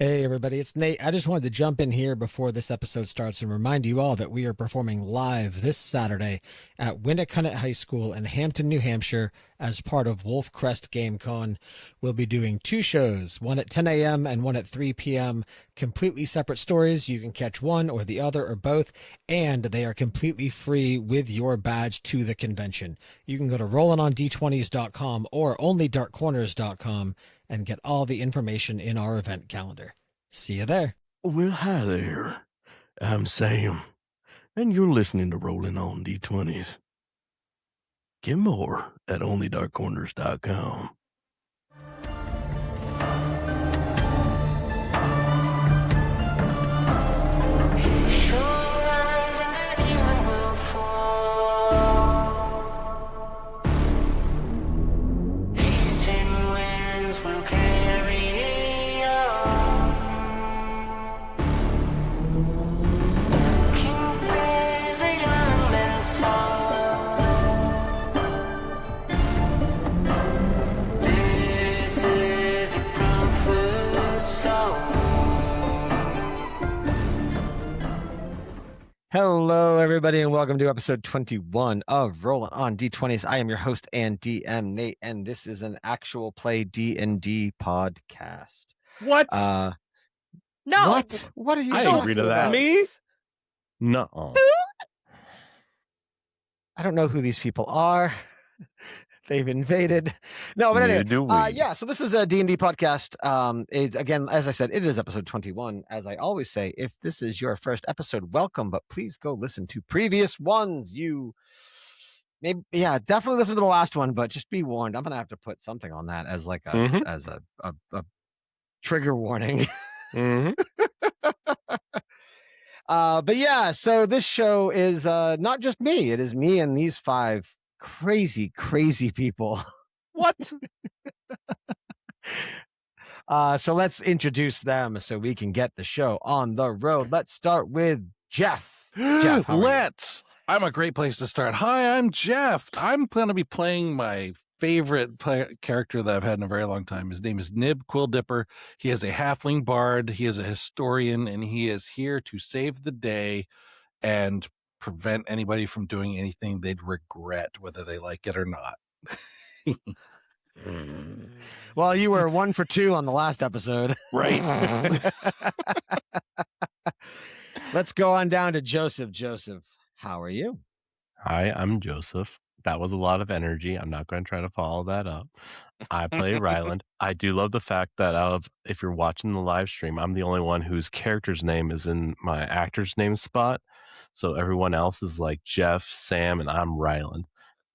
Hey everybody, it's Nate. I just wanted to jump in here before this episode starts and remind you all that we are performing live this Saturday at Winnicott High School in Hampton, New Hampshire as part of Wolf Crest GameCon. We'll be doing two shows, one at 10 a.m. and one at 3 p.m. Completely separate stories. You can catch one or the other or both, and they are completely free with your badge to the convention. You can go to rollinond20s.com or onlydarkcorners.com and get all the information in our event calendar. See you there. Well, hi there. I'm Sam, and you're listening to Rolling on D20s. Get more at onlydarkcorners.com. Hello, everybody, and welcome to episode 21 of Rolling on D20s. I am your host and DM, Nate, and this is an actual play D&D podcast. What? No. What are you I talking agree to that. about? Me? No. I don't know who these people are. They've invaded. No, but Neither anyway, do we. yeah, so this is a D&D podcast. Again, as I said, it is episode 21. As I always say, if this is your first episode, welcome, but please go listen to previous ones. Definitely listen to the last one, but just be warned, I'm going to have to put something on that as like as a trigger warning. But yeah, so this show is not just me. It is me and these five crazy people. What? So let's introduce them so we can get the show on the road. Let's start with Jeff. Jeff, how are you? Let's. I'm a great place to start. Hi, I'm Jeff. I'm going to be playing my favorite character that I've had in a very long time. His name is Nib Quilldipper. He is a halfling bard. He is a historian, and he is here to save the day and prevent anybody from doing anything they'd regret, whether they like it or not. Well, you were 1 for 2 on the last episode. Right. Let's go on down to Joseph. Joseph, how are you? Hi, I'm Joseph. That was a lot of energy. I'm not going to try to follow that up. I play Ryland. I do love the fact that if you're watching the live stream, I'm the only one whose character's name is in my actor's name spot. So everyone else is like Jeff, Sam, and I'm Ryland.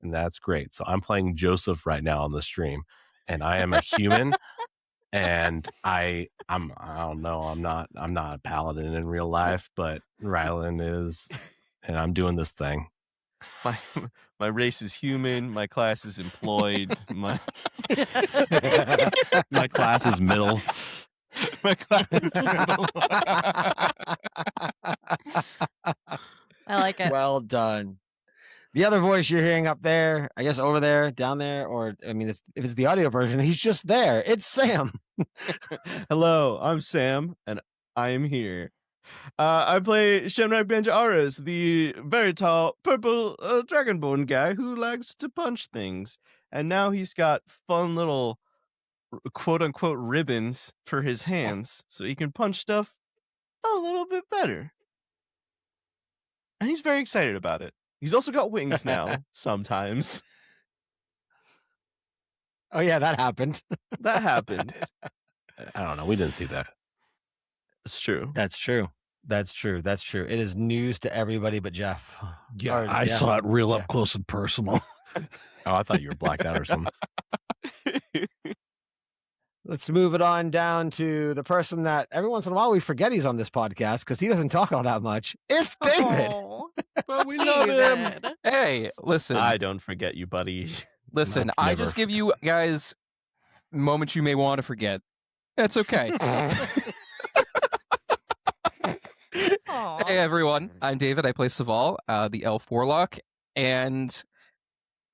And that's great. So I'm playing Joseph right now on the stream. And I am a human. And I don't know, I'm not a paladin in real life, but Ryland is, and I'm doing this thing. My race is human. My class is employed. My class is middle. my class is middle. I like it. Well done. The other voice you're hearing up there, I guess over there, down there, or I mean, if it's the audio version, he's just there. It's Sam. Hello, I'm Sam, and I am here. I play Shenrak Benjaris, the very tall purple dragonborn guy who likes to punch things. And now he's got fun little quote-unquote ribbons for his hands, so he can punch stuff a little bit better. And he's very excited about it. He's also got wings now, sometimes. Oh, yeah, that happened. That happened. I don't know. We didn't see that. It's true. That's true. It is news to everybody but Jeff. Yeah, Or, I saw it real Yeah. up close and personal. Oh, I thought you were blacked out or something. Let's move it on down to the person that every once in a while we forget he's on this podcast because he doesn't talk all that much. It's David. Oh, But we love him. David. Hey, listen, I don't forget you, buddy. listen. No, I never. just give you guys moments you may want to forget. That's okay. Aw. Hey, everyone. I'm David. I play Saval, the elf warlock, and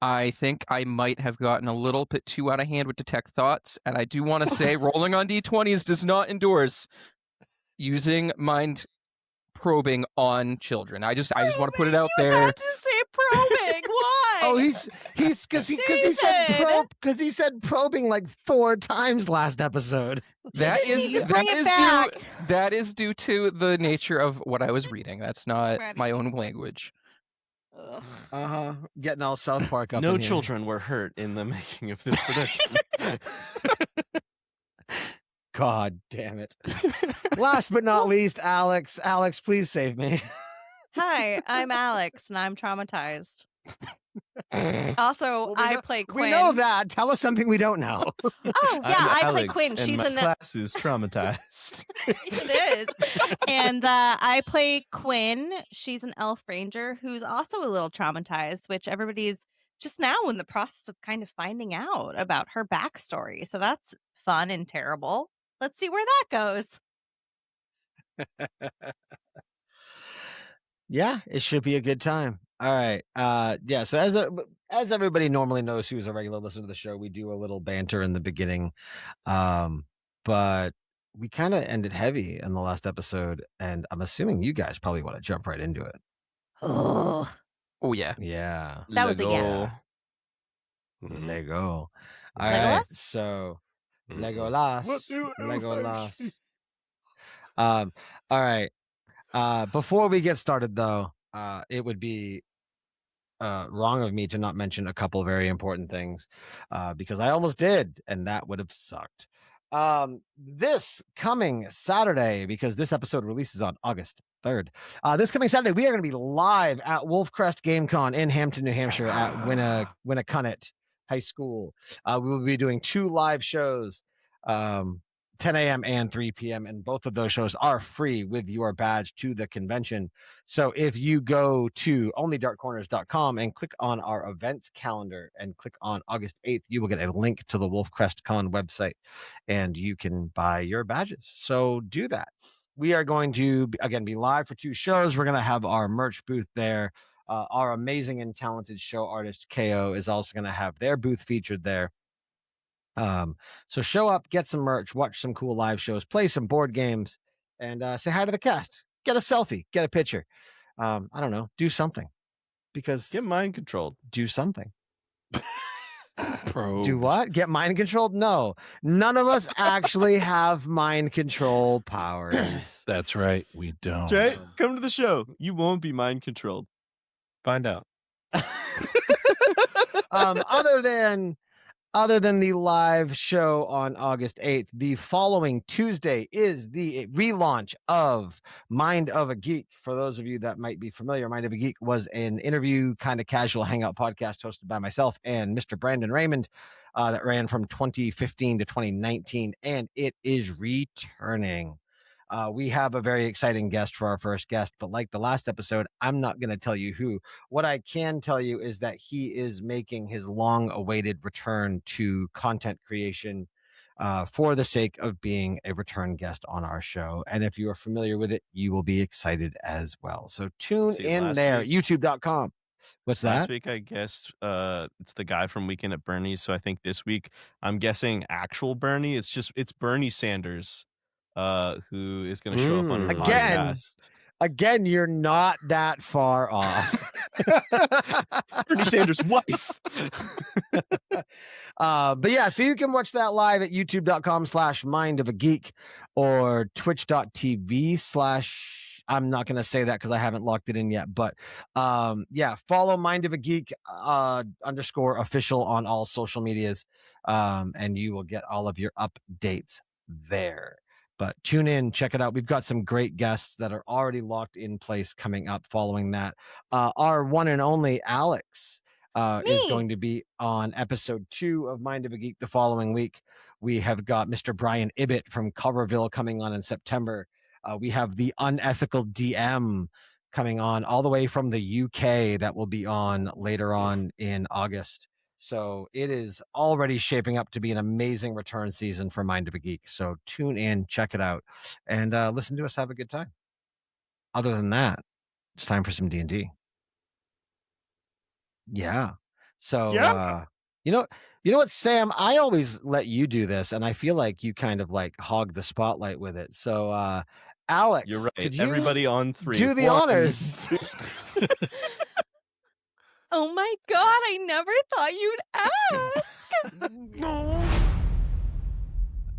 I think I might have gotten a little bit too out of hand with detect thoughts, and I do want to say rolling on d20s does not endorse using mind probing on children. I just want to put it out You there. had to say probing. Why? Oh, he's because he said David! because he said probing like 4 times last episode. That You is need to bring it due back. that is due to the nature of what I was reading. That's not Spreading. my own language. Ugh. Getting all South Park up. No in here. children were hurt in the making of this production. God damn it! Last but not least, Alex. Alex, please save me. Hi, I'm Alex, and I'm traumatized. Also, Well, I play Quinn. We know that. Tell us something we don't know. Oh, yeah, I'm I play Alex, Quinn. and She's my in the... class is traumatized. It is. And I play Quinn. She's an elf ranger who's also a little traumatized, which everybody's just now in the process of kind of finding out about her backstory. So that's fun and terrible. Let's see where that goes. Yeah, it should be a good time. All right. Yeah. So as everybody normally knows who's a regular listener to the show, we do a little banter in the beginning. But we kind of ended heavy in the last episode, and I'm assuming you guys probably want to jump right into it. Oh, Yeah. Yeah. that was a yes. Lego. Lego. All Legolas? right. So Legolas. What do Legolas. All right. Before we get started, though, it would be wrong of me to not mention a couple very important things because I almost did, and that would have sucked. This coming Saturday, because this episode releases on August 3rd. This coming Saturday, we are going to be live at Wolfcrest GameCon in Hampton, New Hampshire at Winnicunnet High School. We will be doing 2 live shows. 10 a.m. and 3 p.m. And both of those shows are free with your badge to the convention. So if you go to onlydarkcorners.com and click on our events calendar and click on August 8th, you will get a link to the Wolfcrest Con website and you can buy your badges. So do that. We are going to, again, be live for 2 shows. We're going to have our merch booth there. Our amazing and talented show artist, KO, is also going to have their booth featured there. So show up, get some merch, watch some cool live shows, play some board games, and say hi to the cast. Get a selfie, get a picture. I don't know, do something. Because Get mind controlled. do something. Probe. Do what? Get mind controlled? No. None of us actually have mind control powers. That's right. We don't. That's right. Come to the show. You won't be mind controlled. Find out. Other than the live show on August 8th, the following Tuesday is the relaunch of Mind of a Geek. For those of you that might be familiar, Mind of a Geek was an interview, kind of casual hangout podcast hosted by myself and Mr. Brandon Raymond that ran from 2015 to 2019, and it is returning. We have a very exciting guest for our first guest, but like the last episode, I'm not going to tell you who. What I can tell you is that he is making his long-awaited return to content creation for the sake of being a return guest on our show. And if you are familiar with it, you will be excited as well. So tune See, in last there, week- youtube.com. What's Last that? week, I guessed it's the guy from Weekend at Bernie's. So I think this week I'm guessing actual Bernie. It's Bernie Sanders, who is going to show up on our Again. podcast. Again, you're not that far off. Bernie Sanders' wife. But yeah, so you can watch that live at youtube.com/mindofageek or twitch.tv/ I'm not going to say that because I haven't locked it in yet, but yeah, follow Mind of a Geek _official on all social medias, and you will get all of your updates there. But tune in, check it out. We've got some great guests that are already locked in place coming up following that. Our one and only Alex is going to be on episode 2 of Mind of a Geek the following week. We have got Mr. Brian Ibbett from Coverville coming on in September. We have the Unethical DM coming on all the way from the UK that will be on later on in August. So it is already shaping up to be an amazing return season for Mind of a Geek. So tune in, check it out, and listen to us have a good time. Other than that, it's time for some D&D. Yeah. So, Yeah. you know what, Sam? I always let you do this, and I feel like you kind of like hog the spotlight with it. So, Alex, You're right. could you Everybody on 3. do the 1, honors? 2. Oh my god, I never thought you'd ask. No.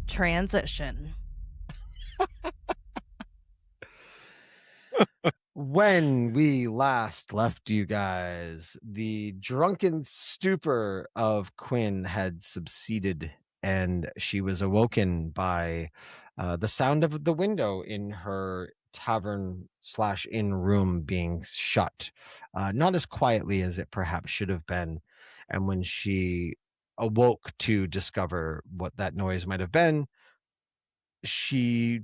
Transition. When we last left you guys, the drunken stupor of Quinn had subsided, and she was awoken by the sound of the window in her tavern/inn room being shut, not as quietly as it perhaps should have been. And when she awoke to discover what that noise might have been, she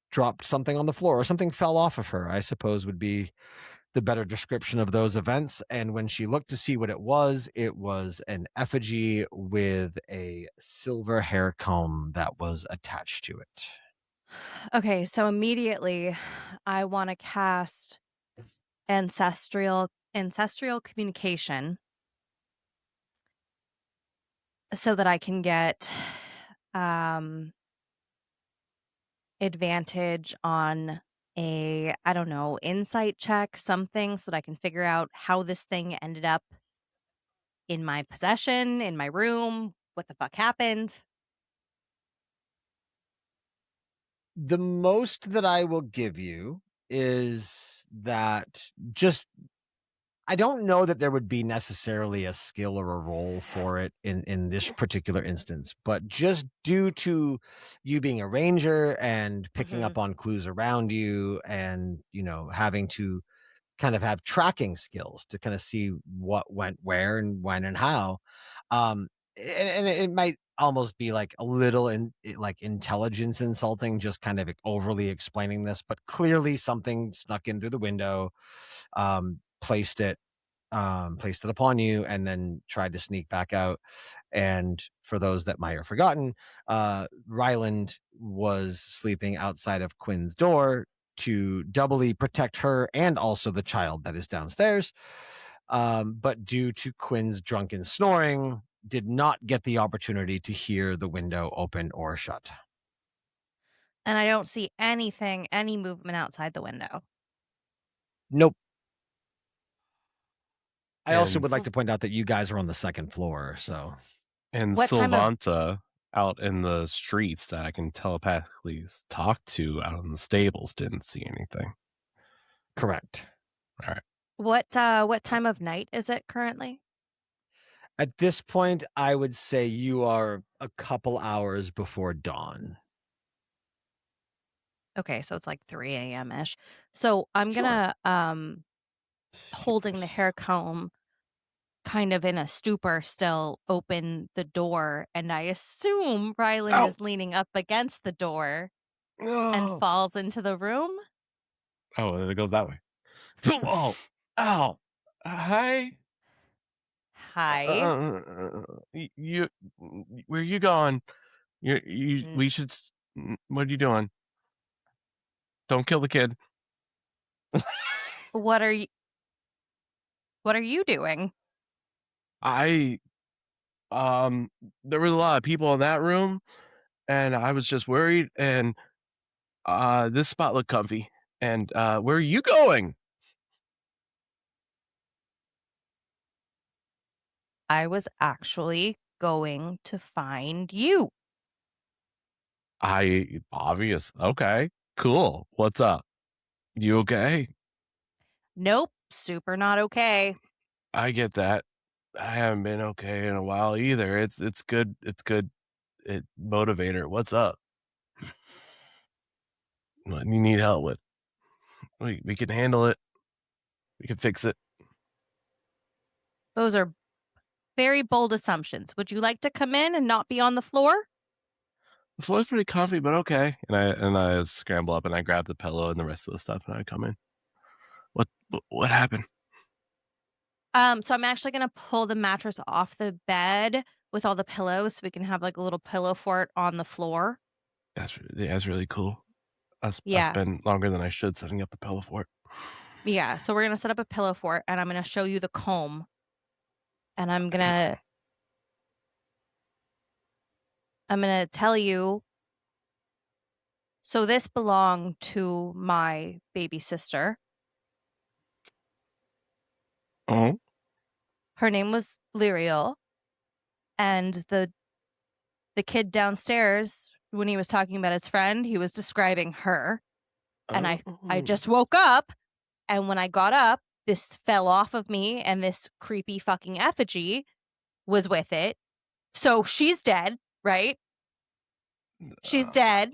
dropped something on the floor, or something fell off of her, I suppose would be the better description of those events. And when she looked to see what it was an effigy with a silver hair comb that was attached to it. Okay, so immediately I want to cast ancestral communication so that I can get advantage on a, I don't know, insight check, something, so that I can figure out how this thing ended up in my possession, in my room, what the fuck happened. The most that I will give you is that I don't know that there would be necessarily a skill or a role for it in this particular instance, but just due to you being a ranger and picking up on clues around you, and having to kind of have tracking skills to kind of see what went where and when and how, and it might almost be like a little like intelligence insulting, just kind of overly explaining this, but clearly something snuck in through the window, placed it upon you, and then tried to sneak back out. And for those that might have forgotten, Ryland was sleeping outside of Quinn's door to doubly protect her and also the child that is downstairs. But due to Quinn's drunken snoring, did not get the opportunity to hear the window open or shut. And I don't see any movement outside the window. Nope. I also And- would like to point out that you guys are on the second floor, so. And What time of- Sylvanta out in the streets that I can telepathically talk to out in the stables didn't see anything. Correct. All right. What time of night is it currently? At this point, I would say you are a couple hours before dawn. Okay, so it's like 3 a.m. ish. So I'm gonna holding the hair comb, kind of in a stupor still, open the door, and I assume Ryland is leaning up against the door and falls into the room. Oh, it goes that way. Oh, ow. Hi. Hi. You, where you going? You, Mm. we should. What are you doing? Don't kill the kid. What are you doing? There was a lot of people in that room, and I was just worried. And this spot looked comfy. And where are you going? I was actually going to find you. Obvious. Okay, cool. What's up? You okay? Nope, super not okay. I get that. I haven't been okay in a while either. It's good. It's good. Motivator. What's up? What do you need help with? We can handle it. We can fix it. Those are very bold assumptions. Would you like to come in and not be on the floor? The floor's pretty comfy, but okay. And I scramble up and I grab the pillow and the rest of the stuff and I come in. What happened? So I'm actually gonna pull the mattress off the bed with all the pillows, so we can have like a little pillow fort on the floor. That's really cool. I Yeah. spend longer than I should setting up the pillow fort. Yeah, so we're gonna set up a pillow fort, and I'm gonna show you the comb And I'm gonna tell you. So this belonged to my baby sister. Oh, Her name was Lyriel, and the kid downstairs, when he was talking about his friend, he was describing her. And I just woke up, and when I got up, this fell off of me, and this creepy fucking effigy was with it. So she's dead, right? She's dead,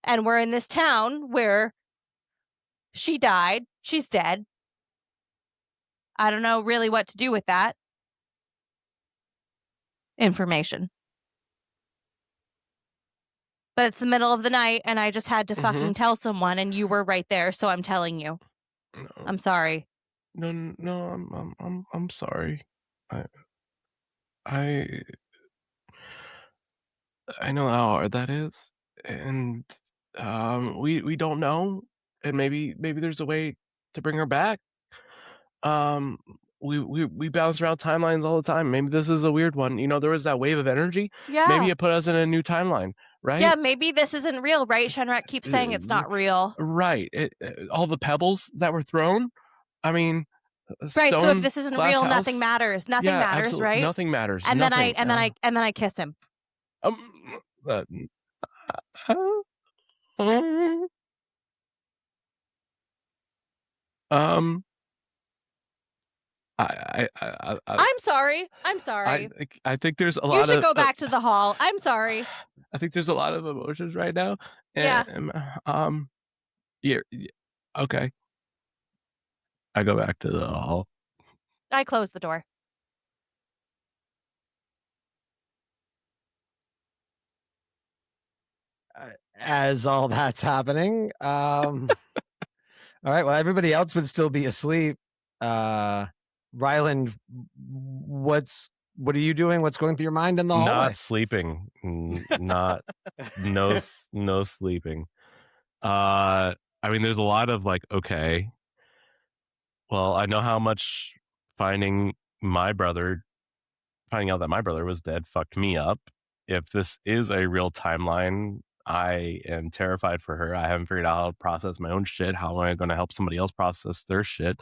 and we're in this town where she died. She's dead. I don't know really what to do with that information. But it's the middle of the night, and I just had to fucking tell someone, and you were right there, so I'm telling you. no, I'm sorry. no, I'm sorry. I I know how hard that is, and we don't know, and maybe there's a way to bring her back. Um, we bounce around timelines all the time. Maybe this is a weird one. You know, there was that wave of energy. Yeah. Maybe it put us in a new timeline, right? Yeah, maybe this isn't real, right? Shenrak keeps saying it's not real. Right. All the pebbles that were thrown. I mean, Right, so if stone, this isn't glass real, house. nothing matters. Nothing Yeah, matters, absolutely. right? Nothing matters. And Nothing. then I kiss him. Uh, um, I'm sorry. I'm sorry. I think there's a You lot should of go back to the hall. I'm sorry. I think there's a lot of emotions right now. Yeah. And, yeah, okay. I go back to the hall. I closed the door. As all that's happening, all right. Well, everybody else would still be asleep. Ryland, what are you doing? What's going through your mind in the hallway? Not sleeping. Not no sleeping. I mean, there's a lot of like, okay, well, I know how much finding out that my brother was dead fucked me up. If this is a real timeline, I am terrified for her. I haven't figured out how to process my own shit. How am I going to help somebody else process their shit?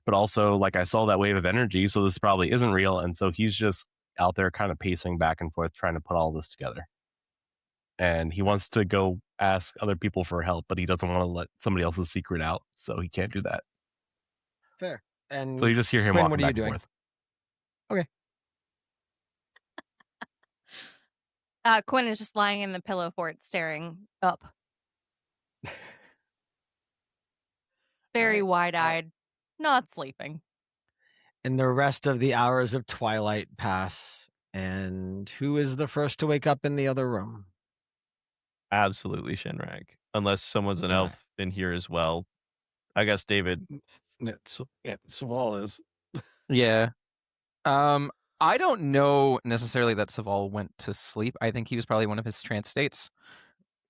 But also, like, I saw that wave of energy, so this probably isn't real. And so he's just out there kind of pacing back and forth, trying to put all this together. And he wants to go ask other people for help, but he doesn't want to let somebody else's secret out, so he can't do that. Fair. And So you just hear him Quinn, walking what are back you doing? and forth. Okay. Quinn is just lying in the pillow fort, staring up. Very wide-eyed, not sleeping. And the rest of the hours of twilight pass. And who is the first to wake up in the other room? Absolutely Shenrak. Unless someone's an Alright. elf in here as well. I guess David. Saval is. Yeah. I don't know necessarily that Saval went to sleep. I think he was probably one of his trance states.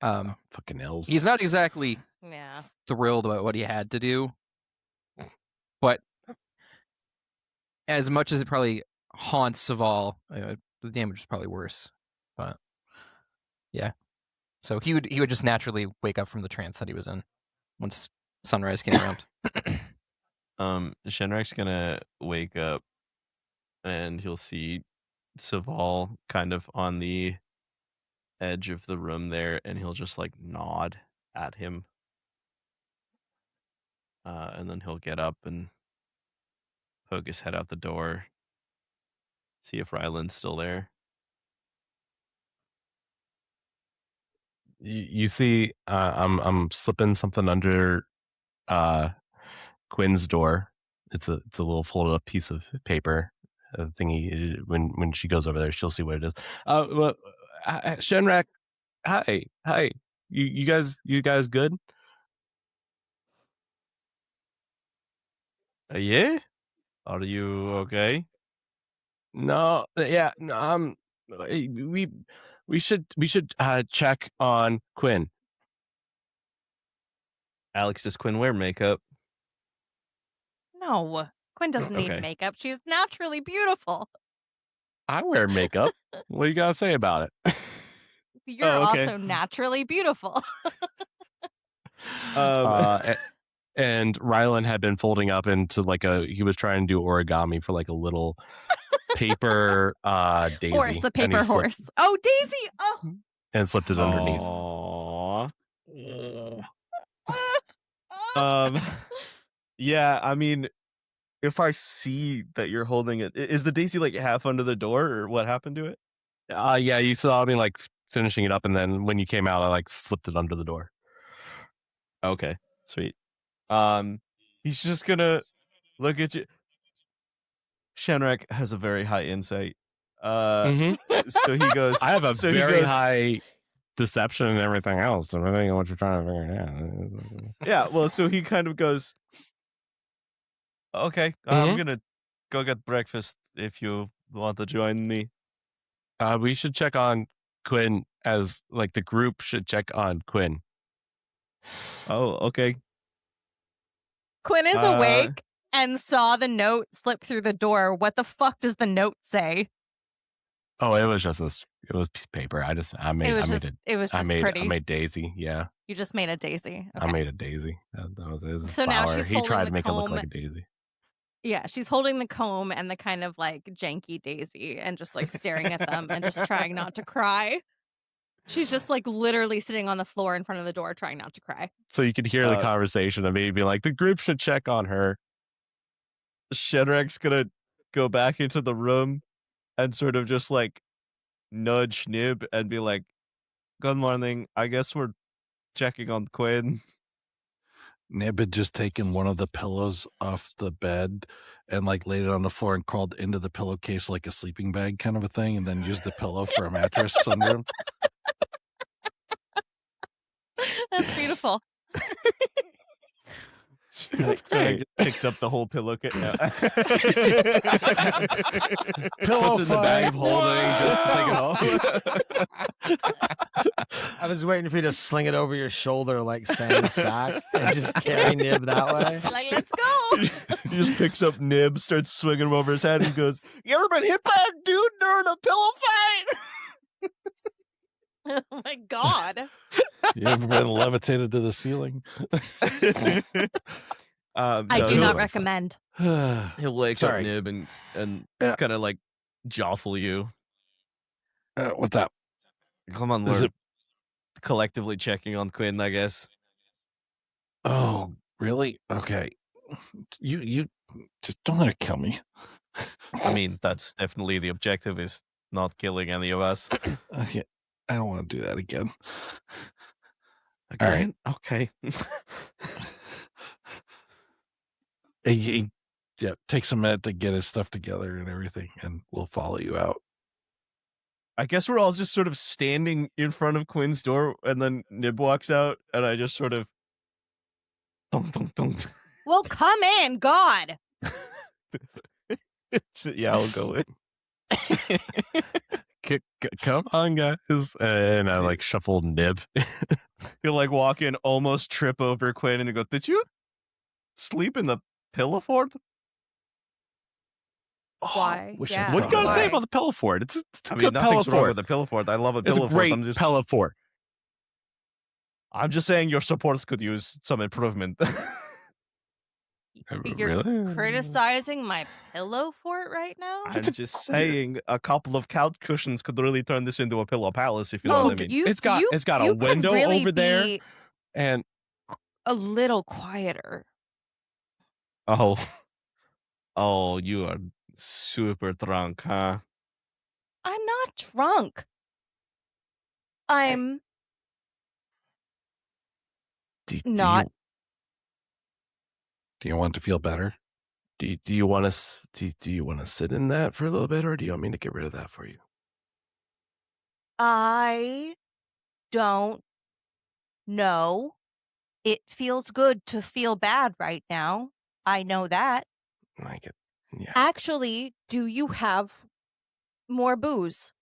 Fucking elves. He's not exactly Yeah. thrilled about what he had to do, but as much as it probably haunts Saval, the damage is probably worse. But yeah, so he would just naturally wake up from the trance that he was in once sunrise came around. Shenrak's gonna wake up and he'll see Saval kind of on the edge of the room there, and he'll just like nod at him. And then he'll get up and poke his head out the door, see if Ryland's still there. You see, I'm slipping something under Quinn's door. It's a little folded up piece of paper. Thingy. When she goes over there, she'll see what it is. Well, Shenrak, hi. You guys good? Yeah? Are you okay? No, yeah, no, we should check on Quinn. Alex, does Quinn wear makeup? No, Quinn doesn't need Okay. makeup. She's naturally beautiful. I wear makeup. What you gotta say about it? You're okay. also naturally beautiful. And Rylan had been folding up into he was trying to do origami for like a little paper daisy. Horse, a paper horse. Oh, Daisy! Oh, And slipped it underneath. Aww. Yeah, I mean, if I see that you're holding it, is the daisy like half under the door, or what happened to it? Yeah, you saw me like finishing it up, and then when you came out, I like slipped it under the door. Okay, sweet. He's just gonna look at you. Shenrak has a very high insight. So he goes. I have a so very high deception and everything else, depending on what you're trying to figure out. Yeah, well, so he kind of goes, okay, I'm gonna go get breakfast if you want to join me. We should check on Quinn, as like the group should check on Quinn. Oh, okay. Quinn is awake and saw the note slip through the door. What the fuck does the note say? Oh, it was just this. It was paper. I made Daisy. Yeah. You just made a daisy. Okay. I made a daisy. That was his So flower. now she's He holding tried the to make it look comb. like a daisy. Yeah, she's holding the comb and the kind of like janky daisy and just like staring at them and just trying not to cry. She's just like literally sitting on the floor in front of the door trying not to cry. So you could hear the conversation of me being like, the group should check on her. Shenrek's gonna go back into the room and sort of just like nudge Nib and be like, good morning. I guess we're checking on Quinn. Nib had just taken one of the pillows off the bed and like laid it on the floor and crawled into the pillowcase like a sleeping bag kind of a thing, and then used the pillow for a mattress under him. That's beautiful. That's great. Picks up the whole pillow kit now. Puts in the bag of holding just to take it off. I was waiting for you to sling it over your shoulder like Sam's sack and just carry Nib that way. Like, let's go. He just picks up Nib, starts swinging him over his head, and goes, "You ever been hit by a dude during a pillow fight?" Oh my god. You ever been levitated to the ceiling? I do not recommend. He'll wake up Sorry. Nib and Yeah. kind of like jostle you. What's up? Come on, Is we're it- collectively checking on Quinn, I guess. Oh, really? Okay. You just don't let her kill me. I mean, that's definitely the objective, is not killing any of us. Yeah, I don't want to do that again. Again? Okay. He takes a minute to get his stuff together and everything, and we'll follow you out. I guess we're all just sort of standing in front of Quinn's door, and then Nib walks out, and I just sort of thunk, thunk, thunk. Well, come in, God. Yeah, I'll go in. Come on, guys. And I like shuffled Nib. He'll like walk in, almost trip over Quinn, and go, "Did you sleep in the pillow fort?" Why? Wish Yeah. I'd What you thought gotta of say that. about the pillow fort? It's a I good mean, pillow nothing's wrong fort. with the pillow fort. I love a It's pillow a fort. great pillow fort. I'm just saying your supports could use some improvement. You're Really? criticizing my pillow fort right now? I'm just saying a couple of couch cushions could really turn this into a pillow palace, if you know what I mean. It's got a you could window really over there. be And a little quieter. Oh, you are super drunk, huh? I'm not drunk. I'm not. Do you want to feel better? Do you want to do you want to sit in that for a little bit, or do you want me to get rid of that for you? I don't know. It feels good to feel bad right now. I know that. I get, yeah. Actually, do you have more booze?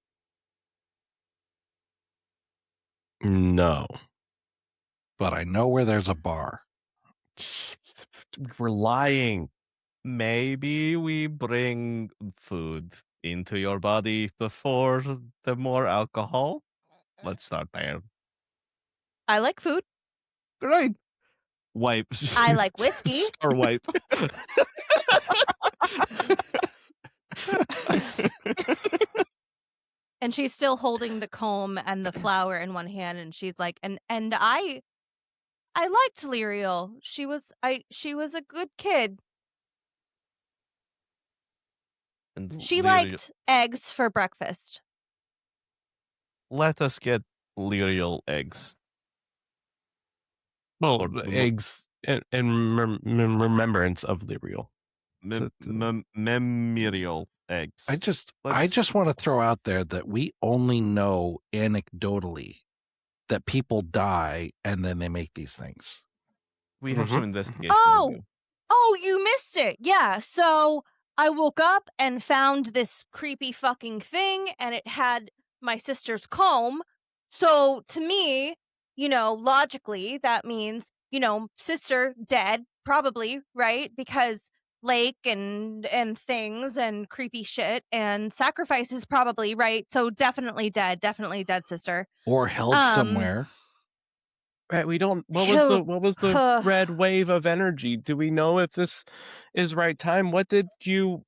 No. But I know where there's a bar. We're lying. Maybe we bring food into your body before the more alcohol? Let's start there. I like food. Great. Wipe. I like whiskey. Star wipe. And she's still holding the comb and the flower in one hand, and she's like, and I liked Lyriel. She was a good kid. And She Lyriel- liked eggs for breakfast. Let us get Lyriel eggs. Well, Or the the mo- eggs in remembrance of Lyriel. Memorial eggs. I just want to throw out there that we only know anecdotally that people die and then they make these things. We have some investigation. to do. Oh, you missed it. Yeah. So I woke up and found this creepy fucking thing, and it had my sister's comb. So to me, logically, that means, sister dead, probably, right? Because lake and things and creepy shit and sacrifices, probably, right? So definitely dead sister. Or held somewhere. Right, we don't. What was the red wave of energy? Do we know if this is right time? What did you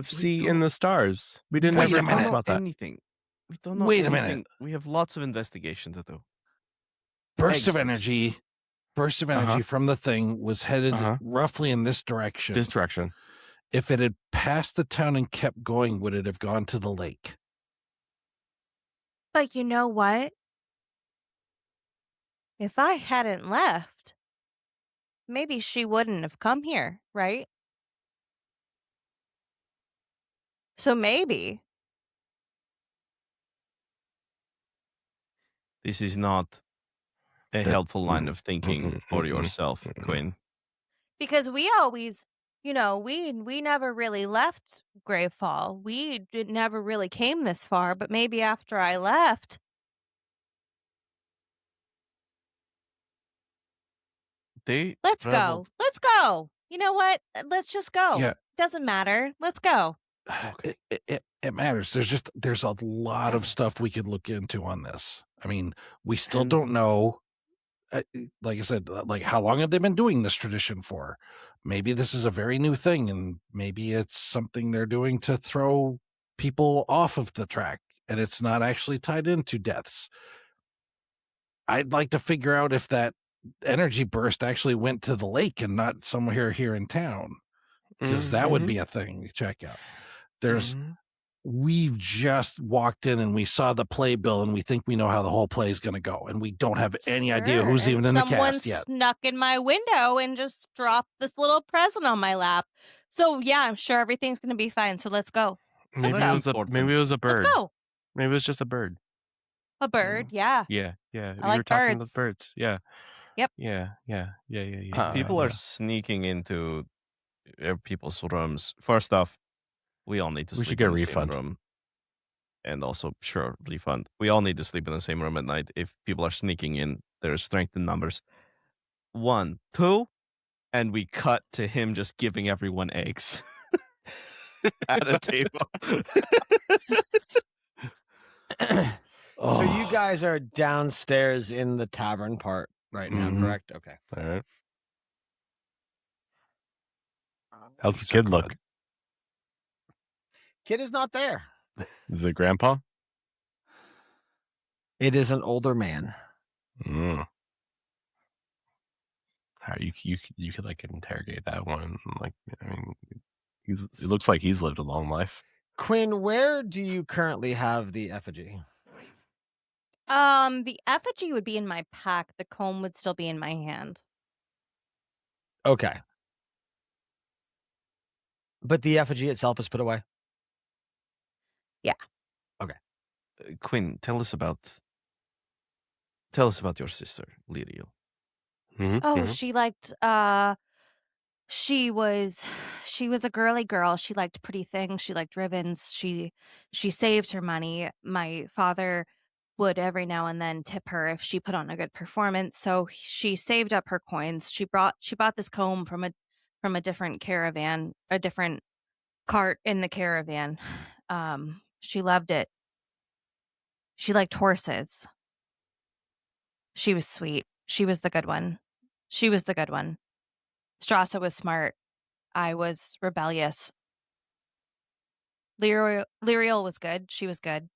see in the stars? We didn't Wait ever a talk minute. about that. Anything. We don't know Wait a anything. minute. We have lots of investigation to do. Burst of Eggs. energy from the thing was headed roughly in this direction. This direction. If it had passed the town and kept going, would it have gone to the lake? But you know what? If I hadn't left, maybe she wouldn't have come here, right? So maybe. This is not a helpful line of thinking for yourself, Quinn. Because we always, we never really left Gravefall. We never really came this far, but maybe after I left. Let's go. Let's go. You know what? Let's just go. Yeah. Doesn't matter. Let's go. Okay. It matters. There's a lot of stuff we could look into on this. I mean, we still And- don't know. Like I said, like how long have they been doing this tradition for? Maybe this is a very new thing, and maybe it's something they're doing to throw people off of the track, and it's not actually tied into deaths. I'd like to figure out if that energy burst actually went to the lake and not somewhere here in town, because that would be a thing to check out. We've just walked in and we saw the playbill and we think we know how the whole play is going to go, and we don't have any idea who's Sure, even and in the cast yet. Someone snuck in my window and just dropped this little present on my lap. So yeah, I'm sure everything's going to be fine. So let's go. Maybe Let's it go. was a bird. Let's go. Maybe it was just a bird. A bird, yeah. Yeah. I We like were talking birds. about birds. Yeah. Yep. Yeah. People are sneaking into people's rooms. First off, we all need to We sleep should get in a the refund. same room. And also, sure, refund. We all need to sleep in the same room at night. If people are sneaking in, there's strength in numbers. 1, 2, and we cut to him just giving everyone eggs at a table. So you guys are downstairs in the tavern part right now, correct? Okay. All right. How's the kid look? Kid is not there. Is it grandpa? It is an older man. How you could like interrogate that one. Like, I mean, it looks like he's lived a long life. Quinn, where do you currently have the effigy? The effigy would be in my pack. The comb would still be in my hand. Okay. But the effigy itself is put away? Yeah. Okay. Quinn, tell us about your sister, Lyriel. Oh, she liked she was a girly girl. She liked pretty things. She liked ribbons. She saved her money. My father would every now and then tip her if she put on a good performance. So she saved up her coins. She bought this comb from a different caravan, a different cart in the caravan. She loved it. She liked horses. She was sweet. She was the good one. She was the good one. Strassa was smart. I was rebellious. Lyriel was good. She was good.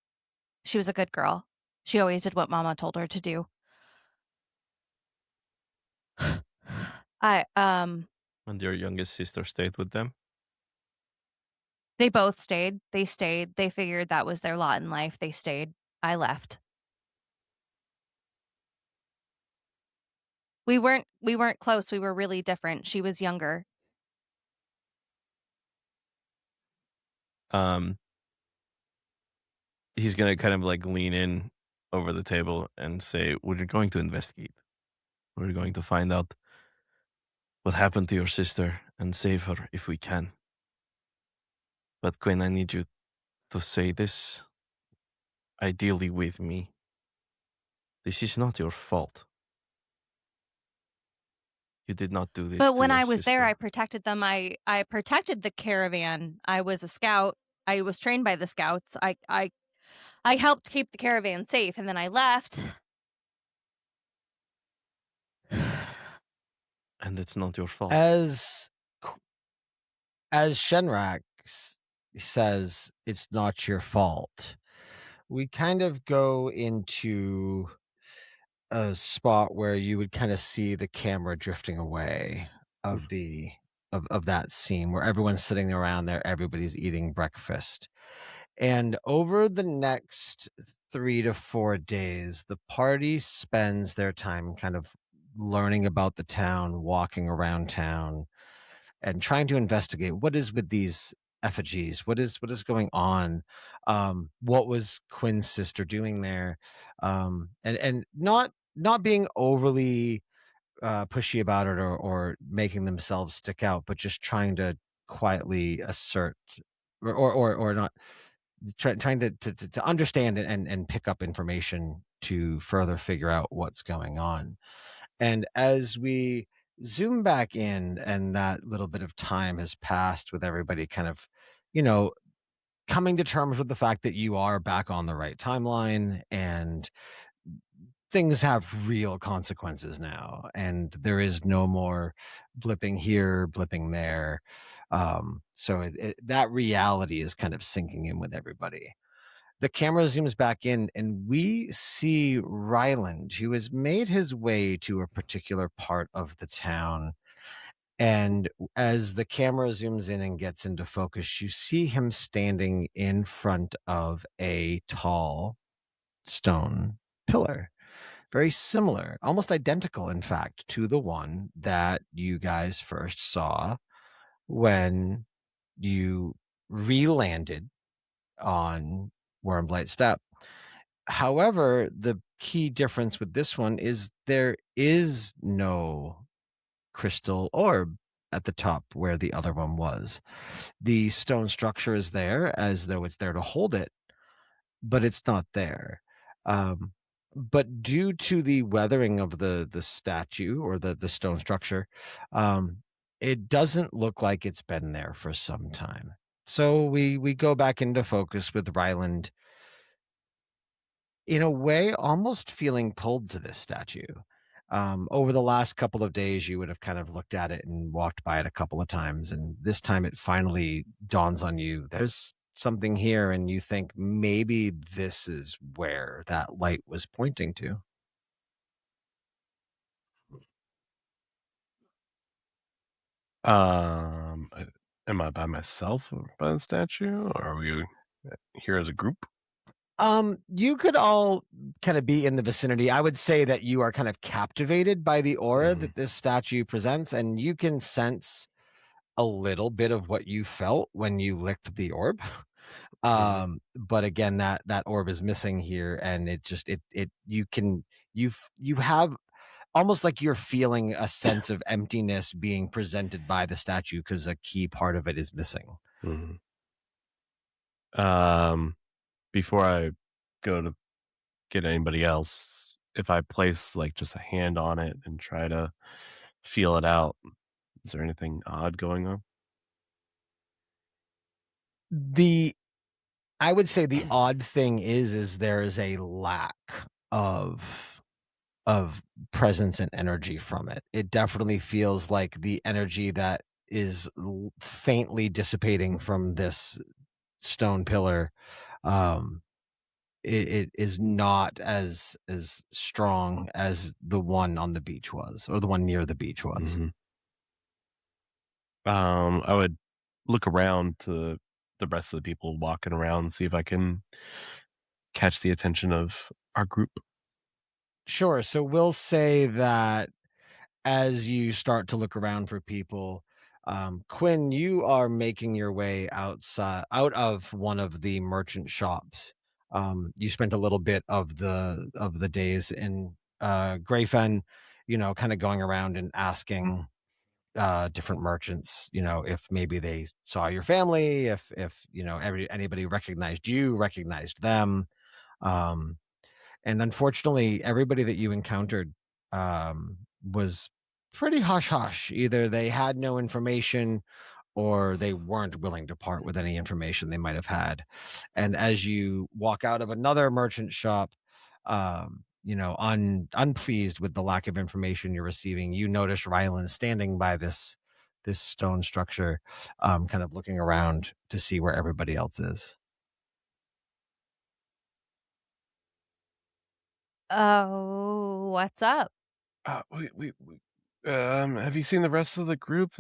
She was a good girl. She always did what Mama told her to do. I And your youngest sister stayed with them? They both stayed. They stayed. They figured that was their lot in life. They stayed. I left. We weren't close. We were really different. She was younger. Um, he's gonna kind of like lean in over the table and say, "We're going to investigate. We're going to find out what happened to your sister and save her if we can. But Quinn, I need you to say this, ideally with me. This is not your fault. You did not do this But to when your I was there, I sister." protected them. I protected the caravan. I was a scout. I was trained by the scouts. I helped keep the caravan safe, and then I left. And it's not your fault. As Shenrak says, it's not your fault. We kind of go into a spot where you would kind of see the camera drifting away of the of that scene where everyone's sitting around there, everybody's eating breakfast. And over the next 3 to 4 days, the party spends their time kind of learning about the town, walking around town, and trying to investigate what is with these effigies, what is going on, what was Quinn's sister doing there, and not being overly pushy about it or making themselves stick out, but just trying to quietly assert or not trying to understand and pick up information to further figure out what's going on. And as we zoom back in and that little bit of time has passed with everybody kind of, you know, coming to terms with the fact that you are back on the right timeline and things have real consequences now and there is no more blipping here, blipping there. So that reality is kind of sinking in with everybody. The camera zooms back in and we see Ryland, who has made his way to a particular part of the town. And as the camera zooms in and gets into focus, you see him standing in front of a tall stone pillar. Very similar, almost identical, in fact, to the one that you guys first saw when you re-landed on Wormblight Step. However, the key difference with this one is there is no crystal orb at the top where the other one was. The stone structure is there as though it's there to hold it, but it's not there. But due to the weathering of the statue or the stone structure, it doesn't look like it's been there for some time. So we go back into focus with Ryland in a way almost feeling pulled to this statue. Over the last couple of days, you would have kind of looked at it and walked by it a couple of times. And this time it finally dawns on you there's something here. And you think maybe this is where that light was pointing to. Am I by myself by the statue, or are we here as a group? You could all kind of be in the vicinity. I would say that you are kind of captivated by the aura that this statue presents, and you can sense a little bit of what you felt when you licked the orb. But again, that orb is missing here, and it just you have almost like you're feeling a sense of emptiness being presented by the statue because a key part of it is missing. Before I go to get anybody else, if I place like just a hand on it and try to feel it out, is there anything odd going on? The I would say the odd thing is there is a lack of presence and energy from it. It definitely feels like the energy that is faintly dissipating from this stone pillar. It is not as strong as the one on the beach was, or the one near the beach was. Mhm. I would look around to the rest of the people walking around, see if I can catch the attention of our group. Sure. So we'll say that as you start to look around for people, Quinn, you are making your way out of one of the merchant shops. You spent a little bit of the days in Greyfen, kind of going around and asking different merchants, if maybe they saw your family, if anybody recognized them. Um, and unfortunately, everybody that you encountered was pretty hush hush. Either they had no information or they weren't willing to part with any information they might have had. And as you walk out of another merchant shop, unpleased with the lack of information you're receiving, you notice Rylan standing by this stone structure, kind of looking around to see where everybody else is. Oh, what's up? Have you seen the rest of the group?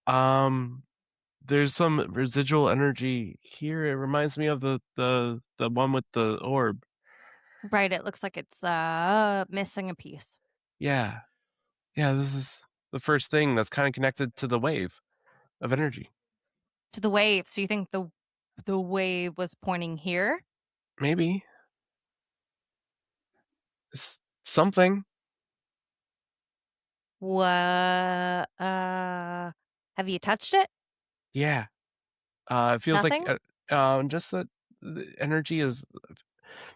Um, there's some residual energy here. It reminds me of the one with the orb. Right, it looks like it's missing a piece. Yeah, yeah. This is the first thing that's kind of connected to the wave of energy. To the wave. So you think the wave was pointing here? Maybe it's something. What have you touched it? Yeah. It feels like Nothing? just that the energy is.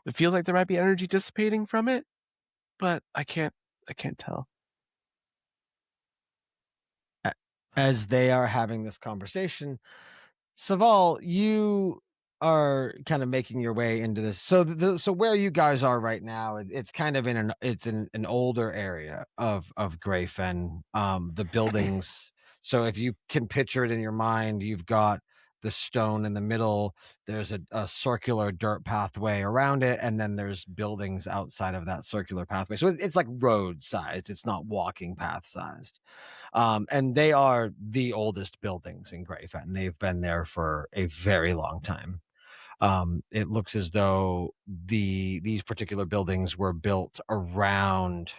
It feels like there might be energy dissipating from it, but I can't tell. As they are having this conversation, Saval, you are kind of making your way into this. So where you guys are right now, it's kind of it's in an older area of Greyfen. The buildings. So if you can picture it in your mind, you've got the stone in the middle. There's a circular dirt pathway around it, and then there's buildings outside of that circular pathway. So it's like road sized. It's not walking path sized. And they are the oldest buildings in Greyfen. They've been there for a very long time. It looks as though these particular buildings were built around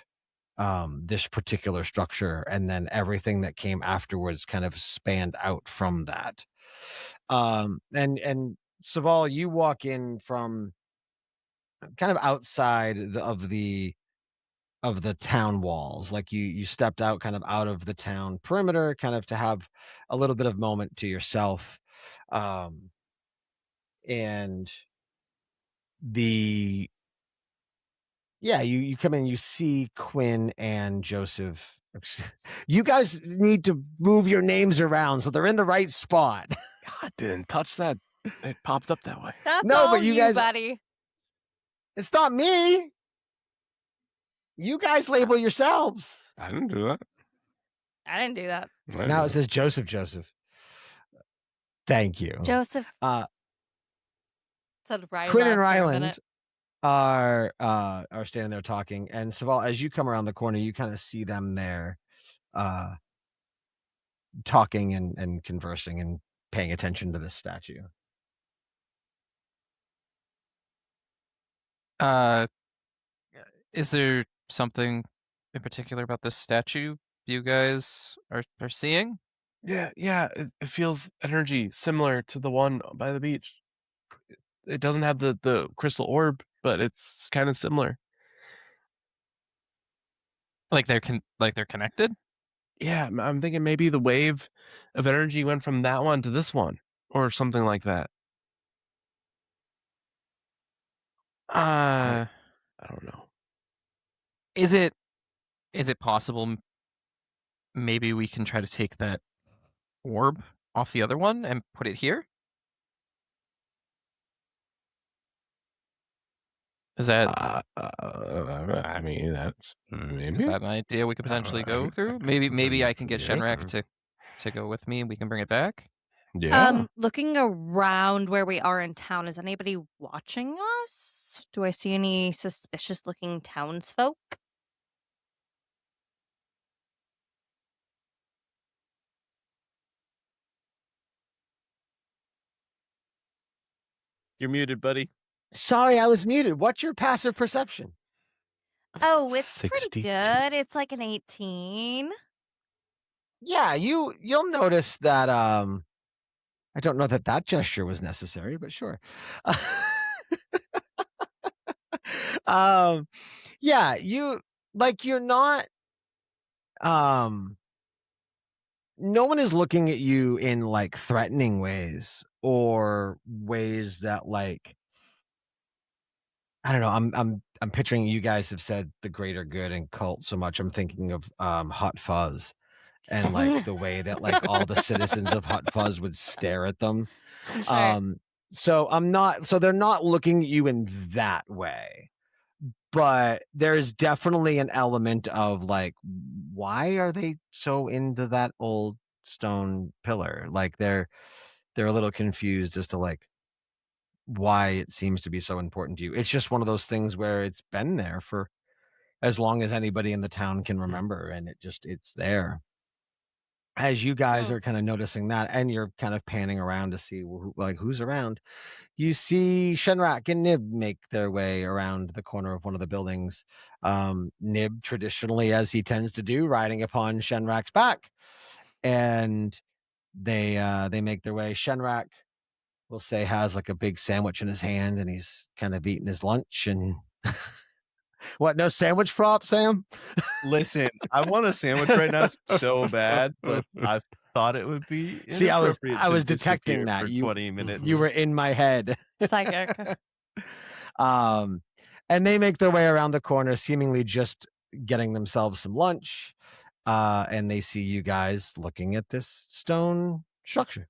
this particular structure, and then everything that came afterwards kind of spanned out from that. And Saval, you walk in from kind of outside of the town walls. Like you stepped out kind of out of the town perimeter, kind of to have a little bit of moment to yourself. Um and the yeah, you come in, you see Quinn and Joseph. You guys need to move your names around so they're in the right spot. I didn't touch that. It popped up that way. That's No, all but you you, guys- buddy. It's not me. You guys label yourselves. I didn't do that. I didn't do that. Now it says Joseph. Thank you. Joseph Uh said Ryla Quinn and for a Ryland minute. are standing there talking, and Saval, as you come around the corner, you kind of see them there talking and conversing and paying attention to this statue. Is there something in particular about this statue you guys are seeing? Yeah. It feels energy similar to the one by the beach. It doesn't have the crystal orb, but it's kind of similar. Like they're connected? Yeah, I'm thinking maybe the wave of energy went from that one to this one, or something like that. Uh, I don't know. is it possible maybe we can try to take that orb off the other one and put it here? Is that I mean, that's maybe. is that an idea we could potentially go through? Maybe I can get Shenrak to go with me and we can bring it back. Yeah. Looking around where we are in town, is anybody watching us? Do I see any suspicious looking townsfolk? You're muted, buddy. Sorry, I was muted. What's your passive perception? Oh, it's pretty 62. good. It's like an 18. Yeah, you'll notice that I don't know that gesture was necessary, but sure. Yeah, you're not no one is looking at you in like threatening ways or ways that like I don't know. I'm picturing you guys have said the greater good and cult so much. I'm thinking of Hot Fuzz and like the way that like all the citizens of Hot Fuzz would stare at them. Sure. So they're not looking at you in that way. But there's definitely an element of like, why are they so into that old stone pillar? Like they're a little confused as to like why it seems to be so important to you. It's just one of those things where it's been there for as long as anybody in the town can remember, and it's there. As you guys are kind of noticing that, and you're kind of panning around to see who's around, you see Shenrak and Nib make their way around the corner of one of the buildings. Nib, traditionally, as he tends to do, riding upon Shenrak's back, and they make their way. Shenrak, we'll say, has like a big sandwich in his hand, and he's kind of eating his lunch. And what? No sandwich prop, Sam? Listen, I want a sandwich right now so bad, but I thought it would be See, I was to detecting disappear that for you 20 minutes. You were in my head. Psychic. And they make their way around the corner, seemingly just getting themselves some lunch. And they see you guys looking at this stone structure.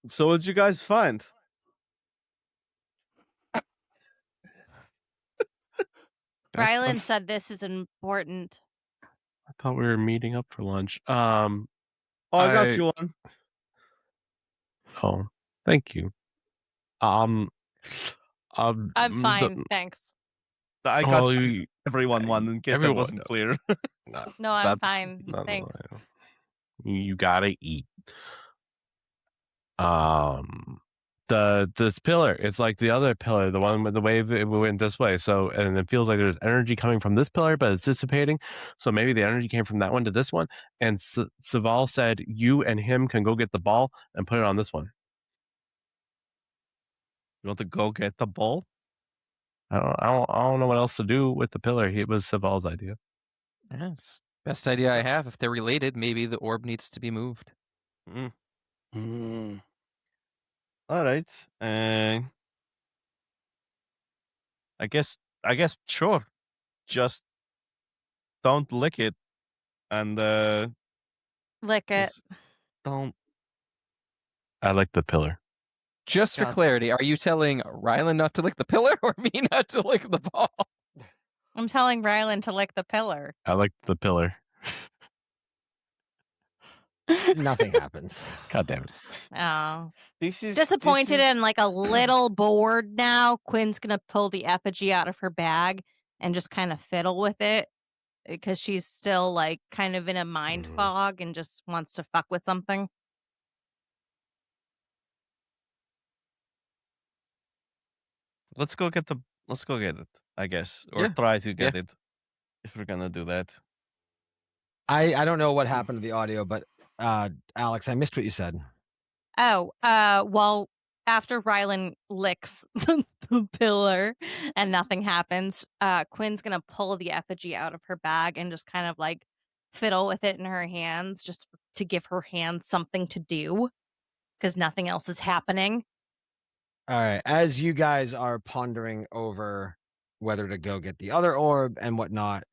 So what'd you guys find? Rylan said this is important. I thought we were meeting up for lunch. Oh, I got you one. Oh, thank you. I'm fine, thanks. I got everyone one in case that wasn't clear. No, I'm fine, thanks. You gotta eat. This pillar, it's like the other pillar, the one with the wave, it went this way. So, and it feels like there's energy coming from this pillar, but it's dissipating. So maybe the energy came from that one to this one. And Saval said, you and him can go get the ball and put it on this one. You want to go get the ball? I don't know what else to do with the pillar. It was Saval's idea. Yes. Best idea I have. If they're related, maybe the orb needs to be moved. All right. I guess sure. Just don't lick it, and Lick it. don't. I like the pillar. Just for clarity, are you telling Rylan not to lick the pillar or me not to lick the ball? I'm telling Rylan to lick the pillar. I like the pillar. Nothing happens. God damn it. Oh. This is disappointed and like a little bored now. Quinn's gonna pull the effigy out of her bag and just kind of fiddle with it because she's still like kind of in a mind fog and just wants to fuck with something. Let's go get it, I guess, or try to get it if we're gonna do that. I don't know what happened to the audio, but Alex, I missed what you said. Oh, well, after Rylan licks the pillar and nothing happens, Quinn's gonna pull the effigy out of her bag and just kind of like fiddle with it in her hands just to give her hands something to do because nothing else is happening. All right. As you guys are pondering over whether to go get the other orb and whatnot,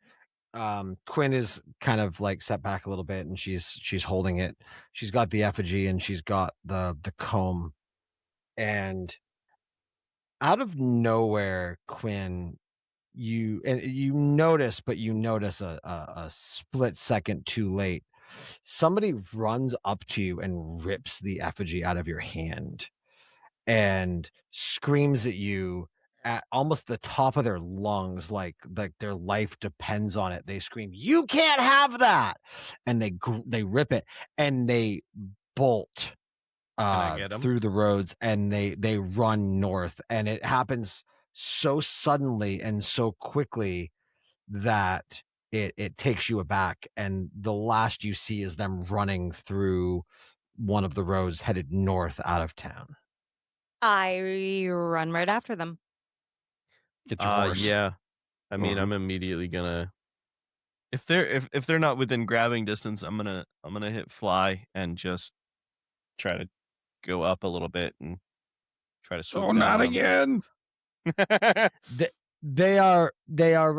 Quinn is kind of like set back a little bit, and she's holding it. She's got the effigy and she's got the comb, and out of nowhere, Quinn, you notice, but you notice a split second too late. Somebody runs up to you and rips the effigy out of your hand and screams at you at almost the top of their lungs, like their life depends on it. They scream, "You can't have that!" And they rip it and they bolt I get 'em? through the roads, and they run north, and it happens so suddenly and so quickly that it takes you aback, and the last you see is them running through one of the roads headed north out of town. I run right after them. Get your horse. Yeah. I mean, Mhm. I'm immediately gonna if they're not within grabbing distance, I'm gonna hit fly and just try to go up a little bit and try to swoop Oh, down not on again. 'em. They are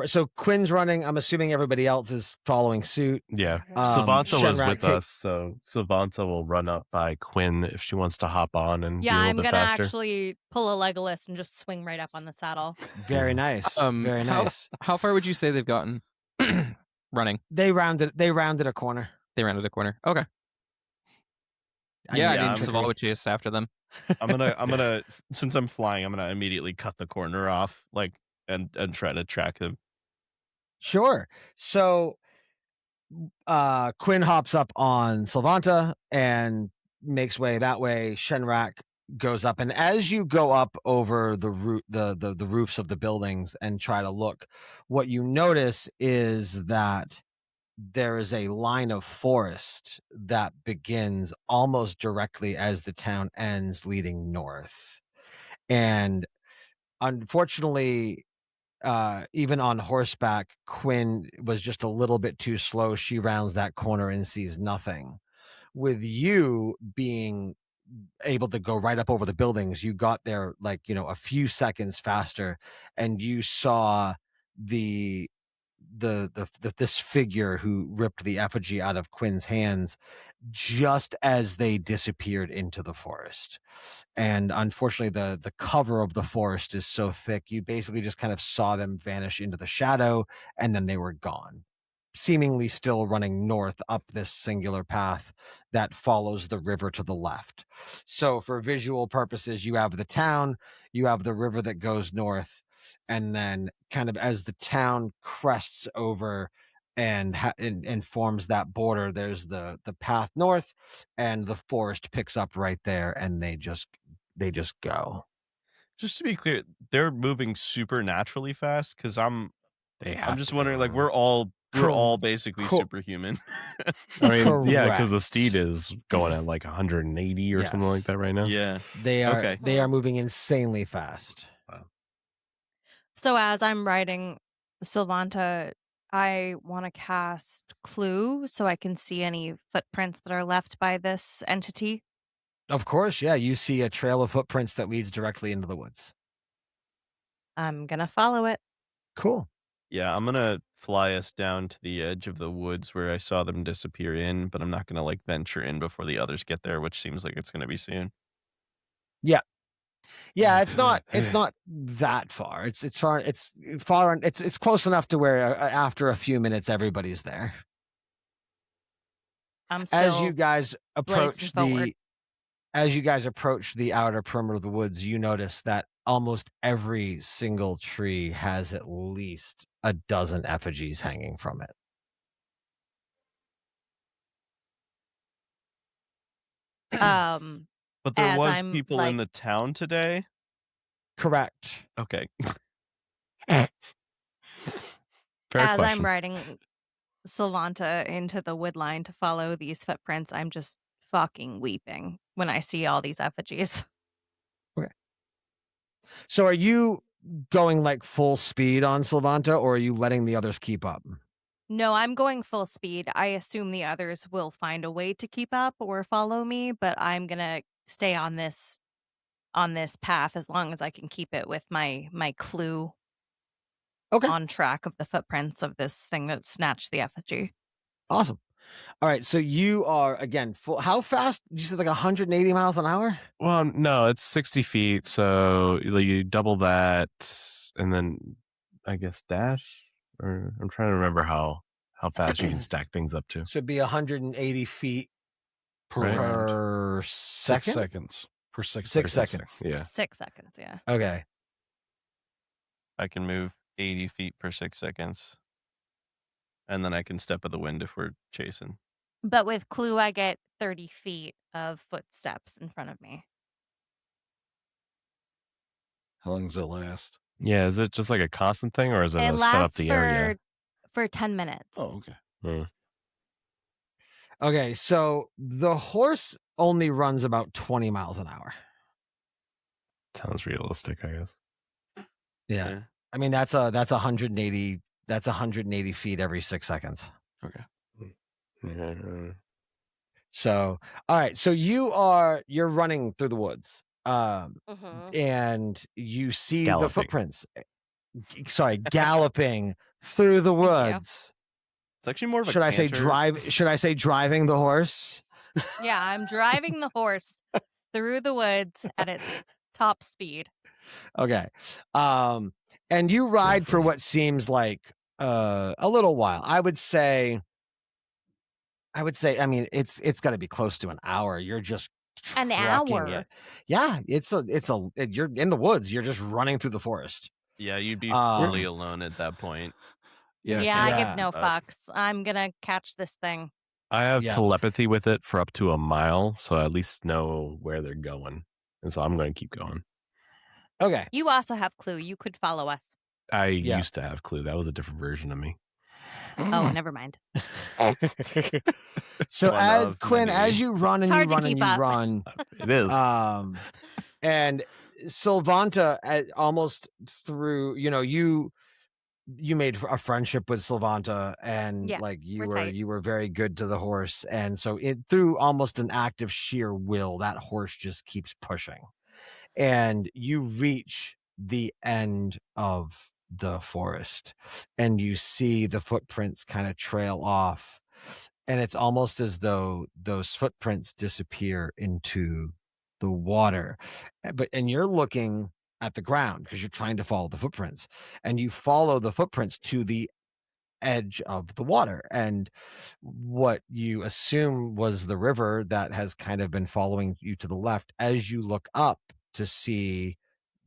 so Quinn's running. I'm assuming everybody else is following suit. Yeah. Savanta was Shenrak with us, so Savanta will run up by Quinn if she wants to hop on and Yeah, be a little I'm bit gonna faster. actually pull a Legolas and just swing right up on the saddle. Very nice. Very nice. How far would you say they've gotten running? They rounded a corner. They rounded a corner. Okay. I Yeah, need I mean, trickery. Saval would chase after them. I'm gonna since I'm flying, I'm gonna immediately cut the corner off, like and try to track him. Sure. So Quinn hops up on Sylvanta and makes way that way. Shenrak goes up, and as you go up over the the roofs of the buildings and try to look, what you notice is that there is a line of forest that begins almost directly as the town ends, leading north. And unfortunately, even on horseback, Quinn was just a little bit too slow. She rounds that corner and sees nothing. With you being able to go right up over the buildings, you got there like, a few seconds faster, and you saw the this figure who ripped the effigy out of Quinn's hands just as they disappeared into the forest. And unfortunately, the cover of the forest is so thick, you basically just kind of saw them vanish into the shadow, and then they were gone, seemingly still running north up this singular path that follows the river to the left. So for visual purposes, you have the town, you have the river that goes north, and then kind of as the town crests over and forms that border, there's the path north, and the forest picks up right there, and they just go. Just to be clear, they're moving supernaturally fast because I'm just wondering, like we're all basically Cor- superhuman. I mean, yeah, because the Correct. steed is going at like 180 or something like Yes. that right now. Yeah. They are Okay. they are moving insanely fast. So as I'm riding Sylvanta, I want to cast Clue so I can see any footprints that are left by this entity. Of course, yeah, you see a trail of footprints that leads directly into the woods. I'm gonna follow it. Cool. Yeah, I'm gonna fly us down to the edge of the woods where I saw them disappear in, but I'm not gonna like venture in before the others get there, which seems like it's gonna be soon. Yeah, it's not that far. It's close enough to where after a few minutes everybody's there. I'm As still you guys approach forward. the outer perimeter of the woods, you notice that almost every single tree has at least a dozen effigies hanging from it. But there As was I'm, people in the town today. Correct. Okay. Fair as question. I'm riding Sylvanta into the wood line to follow these footprints, I'm just fucking weeping when I see all these effigies. So are you going like full speed on Sylvanta, or are you letting the others keep up? No, I'm going full speed. I assume the others will find a way to keep up or follow me, but I'm gonna stay on this path as long as I can keep it with my clue Okay. on track of the footprints of this thing that snatched the effigy. Awesome. All right, so you are again full. How fast? You said like 180 miles an hour. Well, no, it's 60 feet, so you double that, and then I guess dash. Or I'm trying to remember how fast you can stack things up to. Should be 180 feet Per Right. round. per 6 second. seconds. Per 6 6 seconds. seconds. Yeah. 6 seconds, yeah. Okay. I can move 80 feet per 6 seconds. And then I can step of the wind if we're chasing. But with Clue, I get 30 feet of footsteps in front of me. How long does it last? Yeah, is it just like a constant thing, or is it It a set up lasts the area? for 10 minutes. Oh, okay. Hmm. Okay, so the horse only runs about 20 miles an hour. Sounds realistic, I guess. Yeah. I mean that's 180 feet every 6 seconds. Okay. Yeah. So, all right, so you're running through the woods. Mhm. And you see the Galloping. footprints. Sorry, galloping through the Thank you. woods. It's actually more of a Should I say canter. should I say driving the horse? Yeah, I'm driving the horse through the woods at its top speed. Okay. And you ride for funny. what seems like a little while. I would say I mean it's got to be close to an hour. You're just An trucking hour? it. Yeah, you're in the woods. You're just running through the forest. Yeah, you'd be Um, fully alone at that point. Yeah. Yeah, I Yeah. give no fucks. I'm gonna catch this thing. I have Yeah. telepathy with it for up to a mile, so I at least know where they're going. And so I'm going to keep going. Okay. You also have Clue. You could follow us. I Yeah. used to have Clue. That was a different version of me. Oh, never mind. So One as of Quinn, many. as you run and It's you hard to run and keep you up. run, It is. and Sylvanta almost through, you made a friendship with Sylvanta, and Yeah, like we're tight. you were very good to the horse, and so through almost an act of sheer will, that horse just keeps pushing, and you reach the end of the forest, and you see the footprints kind of trail off, and it's almost as though those footprints disappear into the water. And you're looking at the ground because you're trying to follow the footprints, and you follow the footprints to the edge of the water, and what you assume was the river that has kind of been following you to the left. As you look up to see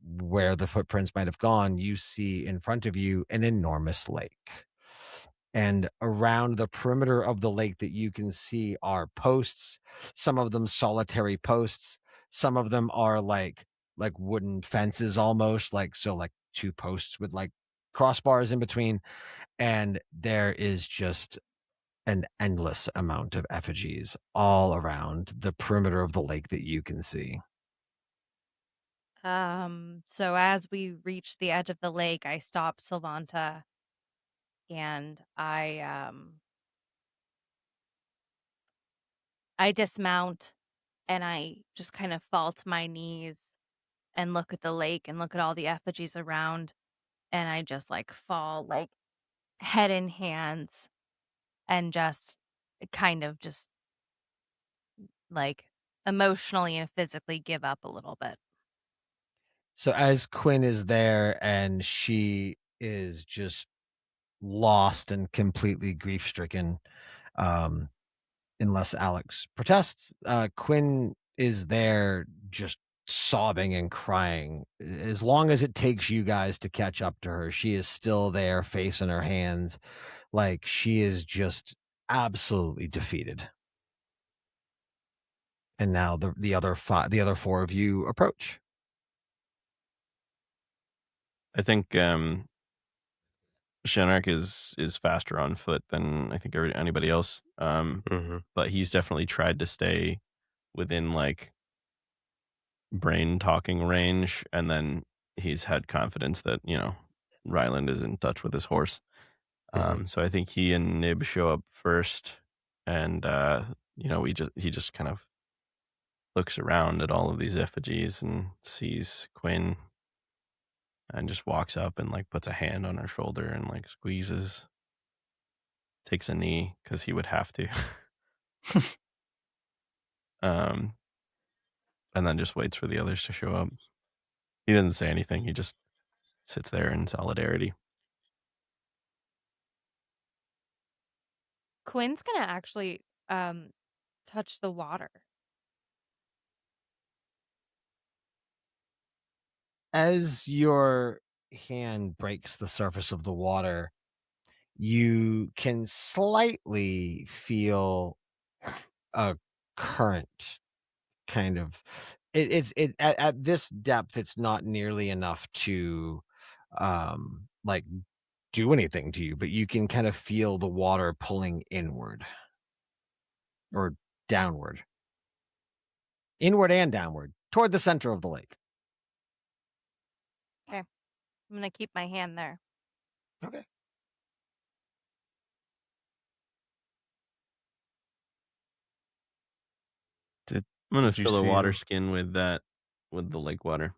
where the footprints might have gone, you see in front of you an enormous lake, and around the perimeter of the lake that you can see are posts, some of them solitary posts, some of them are like wooden fences, almost like two posts with like crossbars in between, and there is just an endless amount of effigies all around the perimeter of the lake that you can see. So as we reach the edge of the lake, I stop Sylvanta and I dismount and I just kind of fall to my knees and look at the lake and look at all the effigies around, and I just like fall like head in hands and just kind of just like emotionally and physically give up a little bit. So as Quinn is there and she is just lost and completely grief stricken, unless Alex protests, Quinn is there just sobbing and crying. As long as it takes you guys to catch up to her, she is still there, face in her hands, like she is just absolutely defeated. And now the other four of you approach. I think Shenrik is faster on foot than I think anybody else. Mhm. But he's definitely tried to stay within like brain talking range, and then he's had confidence that Ryland is in touch with his horse. So I think he and Nib show up first, and he just kind of looks around at all of these effigies and sees Quinn, and just walks up and like puts a hand on her shoulder and like squeezes. takes a knee because he would have to. And then just waits for the others to show up. He doesn't say anything. He just sits there in solidarity. Quinn's gonna actually touch the water. As your hand breaks the surface of the water, you can slightly feel a current kind of at this depth. It's not nearly enough to like do anything to you, but you can kind of feel the water pulling inward or downward, inward and downward toward the center of the lake. I'm gonna keep my hand there. Okay. I'm gonna Did you fill a see- water skin with the lake water.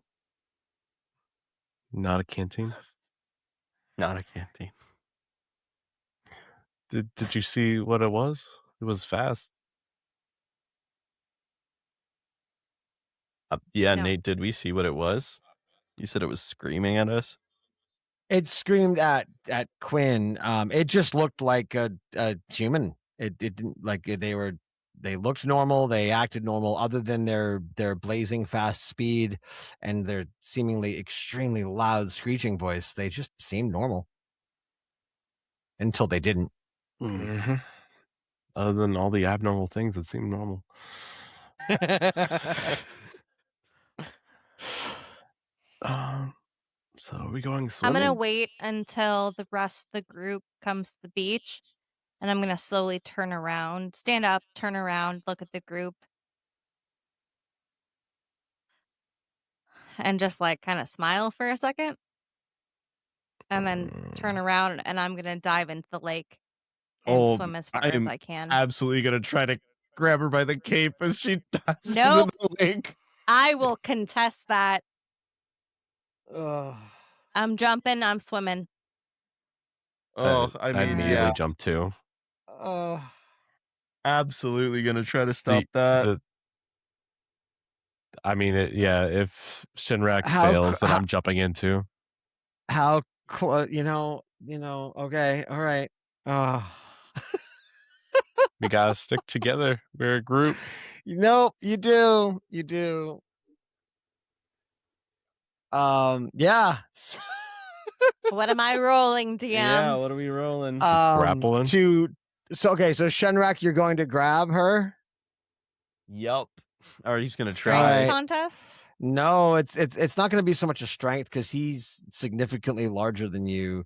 Not a canteen. Not a canteen. Did you see what it was? It was fast. Yeah, No. Nate, did we see what it was? You said it was screaming at us. It screamed at Quinn. It just looked like a human. It didn't like they looked normal. They acted normal, other than their blazing fast speed and their seemingly extremely loud screeching voice. They just seemed normal until they didn't. Mm-hmm. Other than all the abnormal things that seem normal. So are we going swimming? I'm gonna wait until the rest of the group comes to the beach, and I'm gonna slowly turn around, stand up, turn around, look at the group, and just like kind of smile for a second, and then turn around, and I'm gonna dive into the lake and swim as far as I can. Absolutely gonna try to grab her by the cape as she dives Nope. into the lake. I will contest that. Ugh. I'm jumping. I'm swimming. Oh, I I mean, immediately yeah, jumped too. absolutely gonna try to stop that. I mean, if Shinrak How fails, then how- I'm jumping in too. How close? You know. Okay. All right. We gotta stick together. We're a group. Nope. You do. You do. Yeah. What am I rolling, DM? Yeah, what are we rolling? grappling? So Shenrak, you're going to grab her? Yup. Or he's gonna Strength try. Right. contest? No, it's not going to be so much a strength because he's significantly larger than you.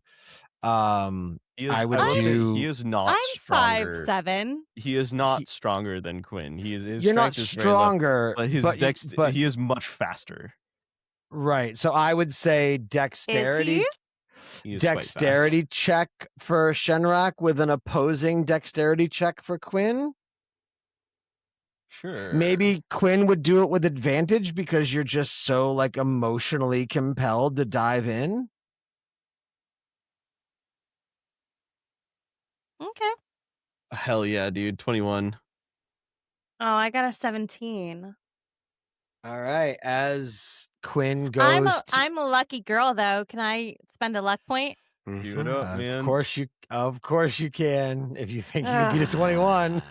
He is, I would will say do- he is not I'm stronger. 5'7". He is not stronger than Quinn. He is. His You're not strength is very low, stronger, but his but he is much faster. right. So I would say dexterity. He is quite Dexterity check for Shenrak with an opposing dexterity check for Quinn. fast. Sure. Maybe Quinn would do it with advantage because you're just so like emotionally compelled to dive in. Okay. Hell yeah, dude. 21. Oh, I got a 17. All right. As Quinn goes, I'm a lucky girl, though. Can I spend a luck point? Do it up, man. of course you can. If you think you can beat a 21.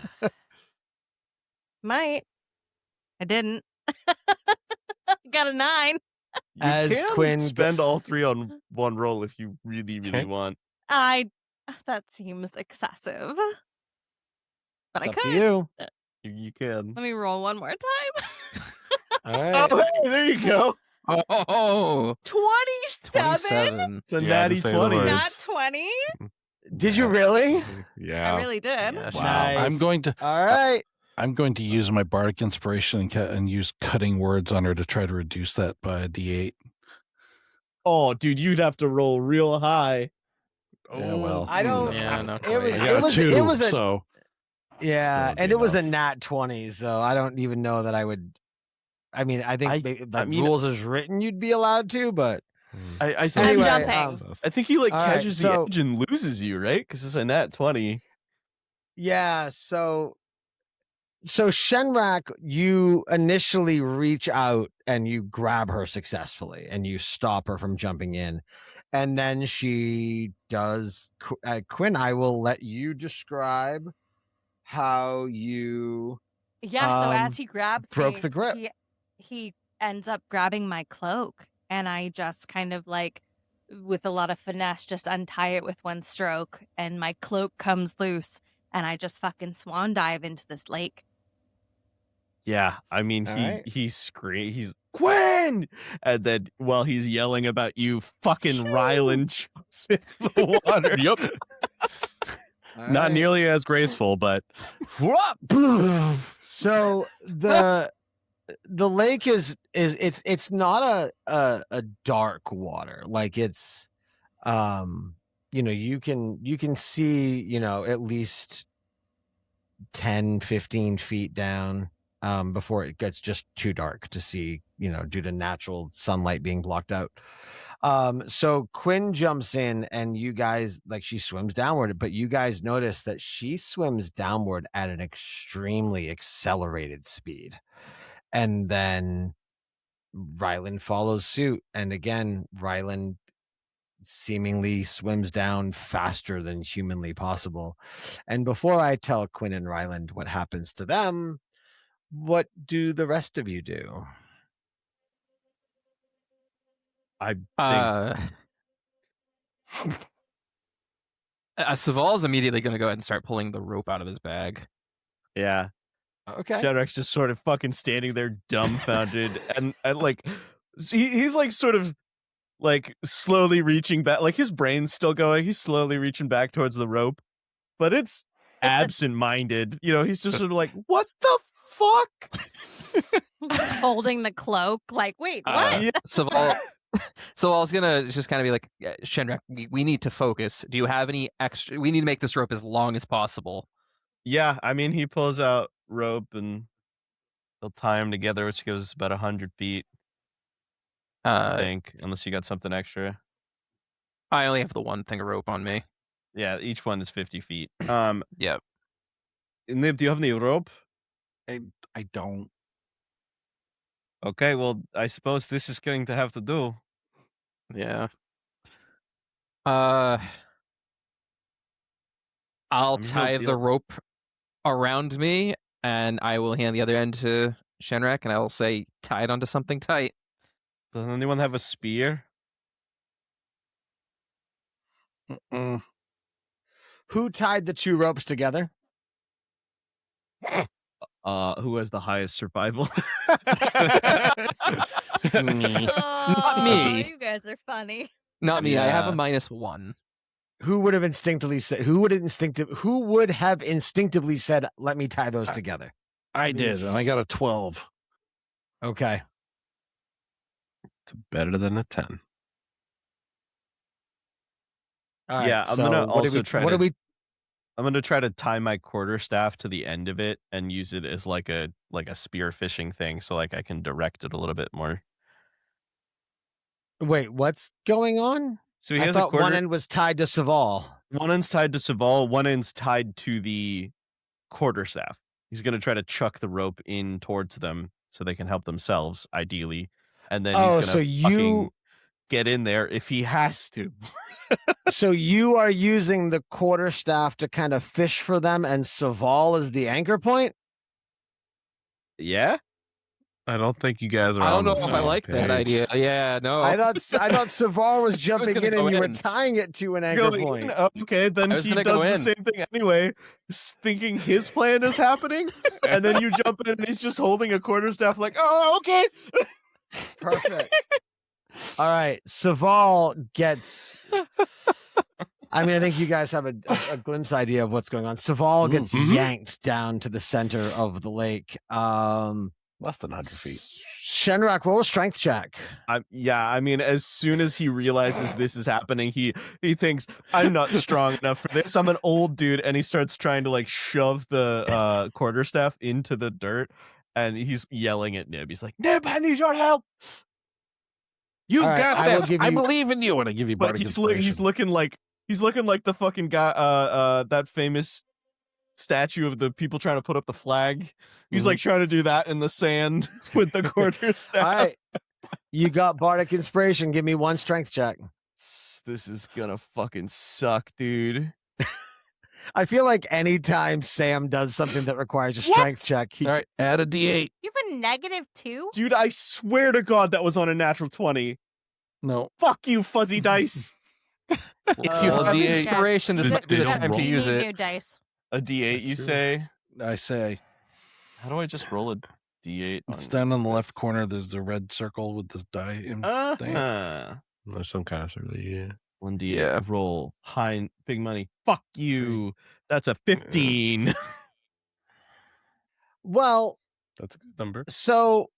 Might. I didn't. Got a 9. You As can Quinn spend all three on one roll if you really, really Okay. want. That seems excessive. But It's I up could. to you. You can. Let me roll one more time. All right. Oh, hey, there you go. Oh, 27? 27. It's a You had to natty say the 20. words. Not 20? Did you really? Yeah. I really did. Yeah, Wow. Nice. All right. I'm going to use my bardic inspiration and use cutting words on her to try to reduce that by a D8. Oh, dude, you'd have to roll real high. Yeah, well, I don't. Yeah, not It was. I quite. got It was. a 2, It was a. so Yeah, still and be it was a enough. nat 20, so I don't even know that I would. I mean, I think I mean- rules is written, you'd be allowed to, but I I'm think anyway, jumping. I think he like all right, catches so- the edge and loses you, right? Because it's a nat 20. Yeah, so Shenrak, you initially reach out and you grab her successfully and you stop her from jumping in. And then she does. Quinn, I will let you describe how you Yeah, so as he grabs broke me, the grip. he ends up grabbing my cloak, and I just kind of like, with a lot of finesse, just untie it with one stroke, and my cloak comes loose, and I just fucking swan dive into this lake. Yeah, I mean, All he right. he's Quinn, and then while he's yelling about you, fucking Rylan jumps in the water. Yep. All Not right. nearly as graceful, but So the lake is it's not a dark water. Like it's you can see, at least 10, 15 feet down before it gets just too dark to see, due to natural sunlight being blocked out. So Quinn jumps in and you guys, like, she swims downward, but you guys notice that she swims downward at an extremely accelerated speed. And then Rylan follows suit. And again, Rylan seemingly swims down faster than humanly possible. And before I tell Quinn and Ryland what happens to them, what do the rest of you do? I think Saval's immediately going to go ahead and start pulling the rope out of his bag. yeah. Okay. Shadrak's just sort of fucking standing there dumbfounded and like he's like sort of like slowly reaching back, like his brain's still going, he's slowly reaching back towards the rope, but it's absent-minded. He's just sort of like, what the fuck? Just holding the cloak, like, wait, what? Yeah. Saval's gonna just kind of be like, Shenrak, we need to focus. Do you have any extra? We need to make this rope as long as possible. Yeah, I mean, he pulls out rope and they'll tie him together, which goes about 100 feet, I think, unless you got something extra. I only have the one thing of rope on me. Yeah, each one is 50 feet. Yep. Nib, do you have any rope? I don't. Okay, well, I suppose this is going to have to do. Yeah. I'll I mean, tie the rope around me, and I will hand the other end to Shenrak, and I will say, tie it onto something tight. Does anyone have a spear? Mm-mm. Who tied the two ropes together? Who has the highest survival? Me. Not me. You guys are funny. Not me. I have a Yeah. -1. Who would have instinctively said, let me tie those together? I did, and I got a 12. Okay. it's better than a 10. All right, Yeah, I'm so gonna what also do try what to- do we I'm gonna try to tie my quarterstaff to the end of it and use it as like a spear fishing thing, so like I can direct it a little bit more. wait, what's going on? So he I has thought a quarter. one end was tied to Saval. One end's tied to Saval, one end's tied to the quarterstaff. He's gonna try to chuck the rope in towards them so they can help themselves, ideally, and then he's Oh, gonna so fucking get in there if he has to. So you are using the quarterstaff to kind of fish for them, and Saval is the anchor point? Yeah. I don't think you guys are. I don't on know the if I same like that page. idea. Yeah, no. I thought Saval was jumping gonna in go and you were in. tying it to an anchor Going point. in, okay, then I was he gonna does go the in. same thing anyway, thinking his plan is happening, and then you jump in and he's just holding a quarterstaff like, oh, okay. Perfect. All right, Saval gets. I mean, I think you guys have a glimpse idea of what's going on. Saval gets yanked down to the center of the lake. Less than 100 feet. Shenrak, roll a strength check. I mean, as soon as he realizes this is happening, he thinks, I'm not strong enough for this. I'm an old dude, and he starts trying to like shove the quarterstaff into the dirt, and he's yelling at Nib. He's like, Nib, I need your help. You All right, got I will this. give I you- believe in you, and I give you But bardic he's inspiration. looking like the fucking guy, that famous statue of the people trying to put up the flag. He's like trying to do that in the sand with the quarterstaff. All right. You got bardic inspiration. Give me one strength check. This is gonna fucking suck, dude. I feel like anytime Sam does something that requires a strength check, he All right, add a D8. You have a -2? Dude, I swear to God that was on a natural 20. No. Fuck you, fuzzy dice. If you Well, have D8 inspiration, this might be the They don't time to roll. use it. New dice. A D8, you true. say? I say. How do I just roll a D8? It's down on the left corner. There's a red circle with the die in thing. There's some kind of sort of, yeah. 1D8. Yeah. Roll. High, big money. Fuck you. That's a 15. well, That's a good number. so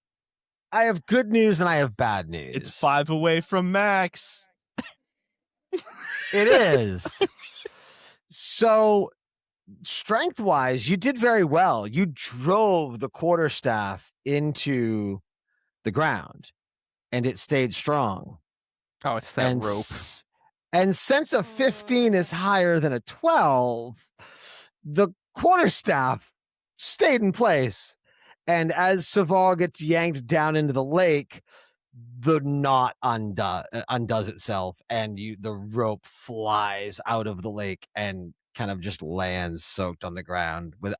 I have good news and I have bad news. It's 5 away from max. It is. So, strength wise, you did very well. You drove the quarterstaff into the ground and it stayed strong. Oh, it's that and, rope. And since a 15 is higher than a 12, the quarterstaff stayed in place. And as Saval gets yanked down into the lake, the knot undoes itself, and the rope flies out of the lake and kind of just lands soaked on the ground with,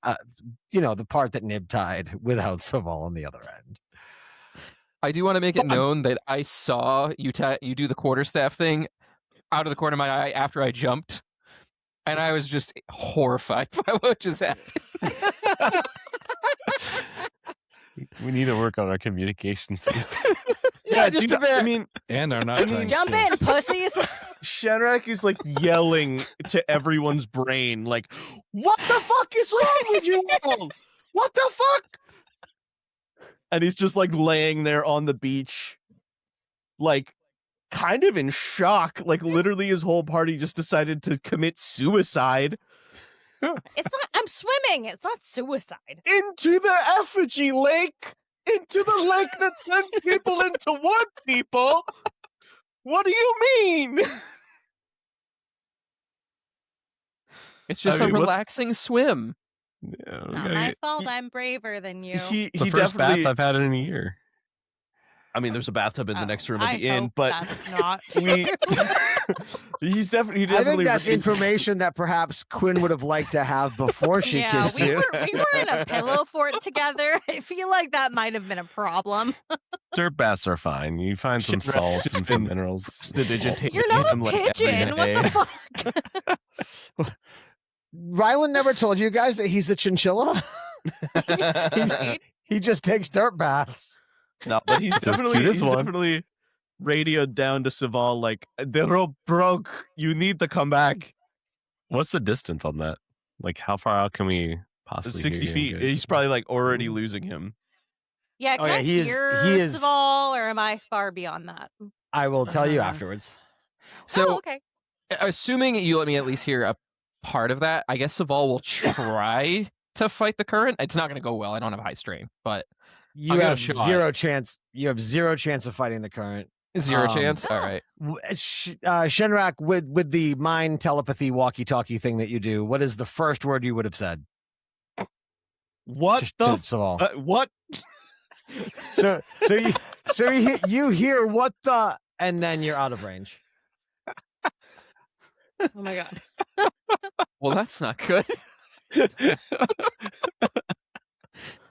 the part that Nib tied without Saval on the other end. I do want to make it known that I saw you do the quarterstaff thing out of the corner of my eye after I jumped, and I was just horrified by what just happened. We need to work on our communication skills. Yeah, just dude, a bit. I mean, And are not time Jump skills. in, pussies. Shenrak is like yelling to everyone's brain, like, what the fuck is wrong with you all? What the fuck? And he's just like laying there on the beach, like kind of in shock. Like literally his whole party just decided to commit suicide It's not. I'm swimming. It's not suicide. into the effigy lake, into the lake that turns people into wood people. What do you mean? It's just I a mean, what's- relaxing swim. Yeah, It's we not gotta my get- fault. I'm braver than you. He the first bath definitely. I've had in a year. I mean, there's a bathtub in the Oh, next room of I the inn, hope but that's not we. true. He definitely. I think that's information that perhaps Quinn would have liked to have before she Yeah, kissed we you. were in a pillow fort together. I feel like that might have been a problem. Dirt baths are fine. You find some Shit, salt right. and some minerals. The digitation. You're not a him, like, every pigeon. What day. the fuck? Rylan never told you guys that he's a chinchilla? Right? He just takes dirt baths. No, but he's It's as definitely cute as one. definitely radioed down to Saval like the rope broke. You need to come back. What's the distance on that? Like, how far out can we possibly 60 hear feet. you? He's probably like already losing him. Yeah, can yeah, I he is- hear he is- Saval, or am I far beyond that? I will tell you Uh, afterwards. So, oh, okay. assuming you let me at least hear a part of that, I guess Saval will try to fight the current. It's not going to go well. I don't have high strength, but You I'll give it a have shot. zero chance. You have zero chance of fighting the current. zero Um, chance. All Oh. right. Shenrak, with the mind telepathy walkie-talkie thing that you do, what is the first word you would have said? What Just the? to Saval. What? So you hear what the, and then you're out of range. Oh my god. Well, that's not good.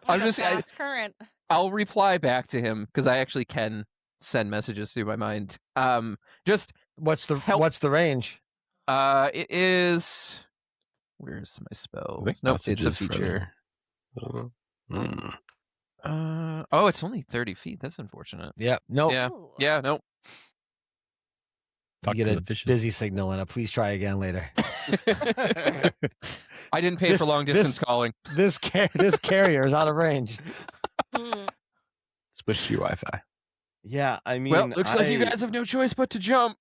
I'm just. Fast current. I'll reply back to him because I actually can send messages through my mind. Just What's the Help. what's the range? it is. Where's my I spells? think Nope, it's a messages feature. further. Mm. Oh, it's only 30 feet. That's unfortunate. Yep. Nope. Yeah. Ooh. Yeah. Nope. Talk You to get the a fishes. busy signal and a please try again later. I didn't pay This- for long distance this- calling. this carrier is out of range. Hmm. Switch to your Wi-Fi. Yeah, I mean, Well, looks like you guys have no choice but to jump.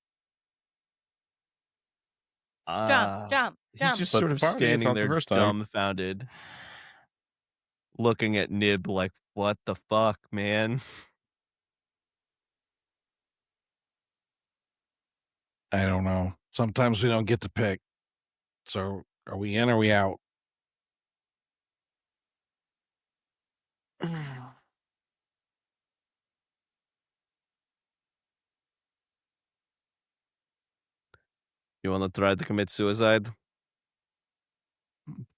Jump. He's just But sort of the party is standing not the there first time. dumbfounded, looking at Nib like, what the fuck, man? I don't know. Sometimes we don't get to pick. So are we in or are we out? You want to try to commit suicide?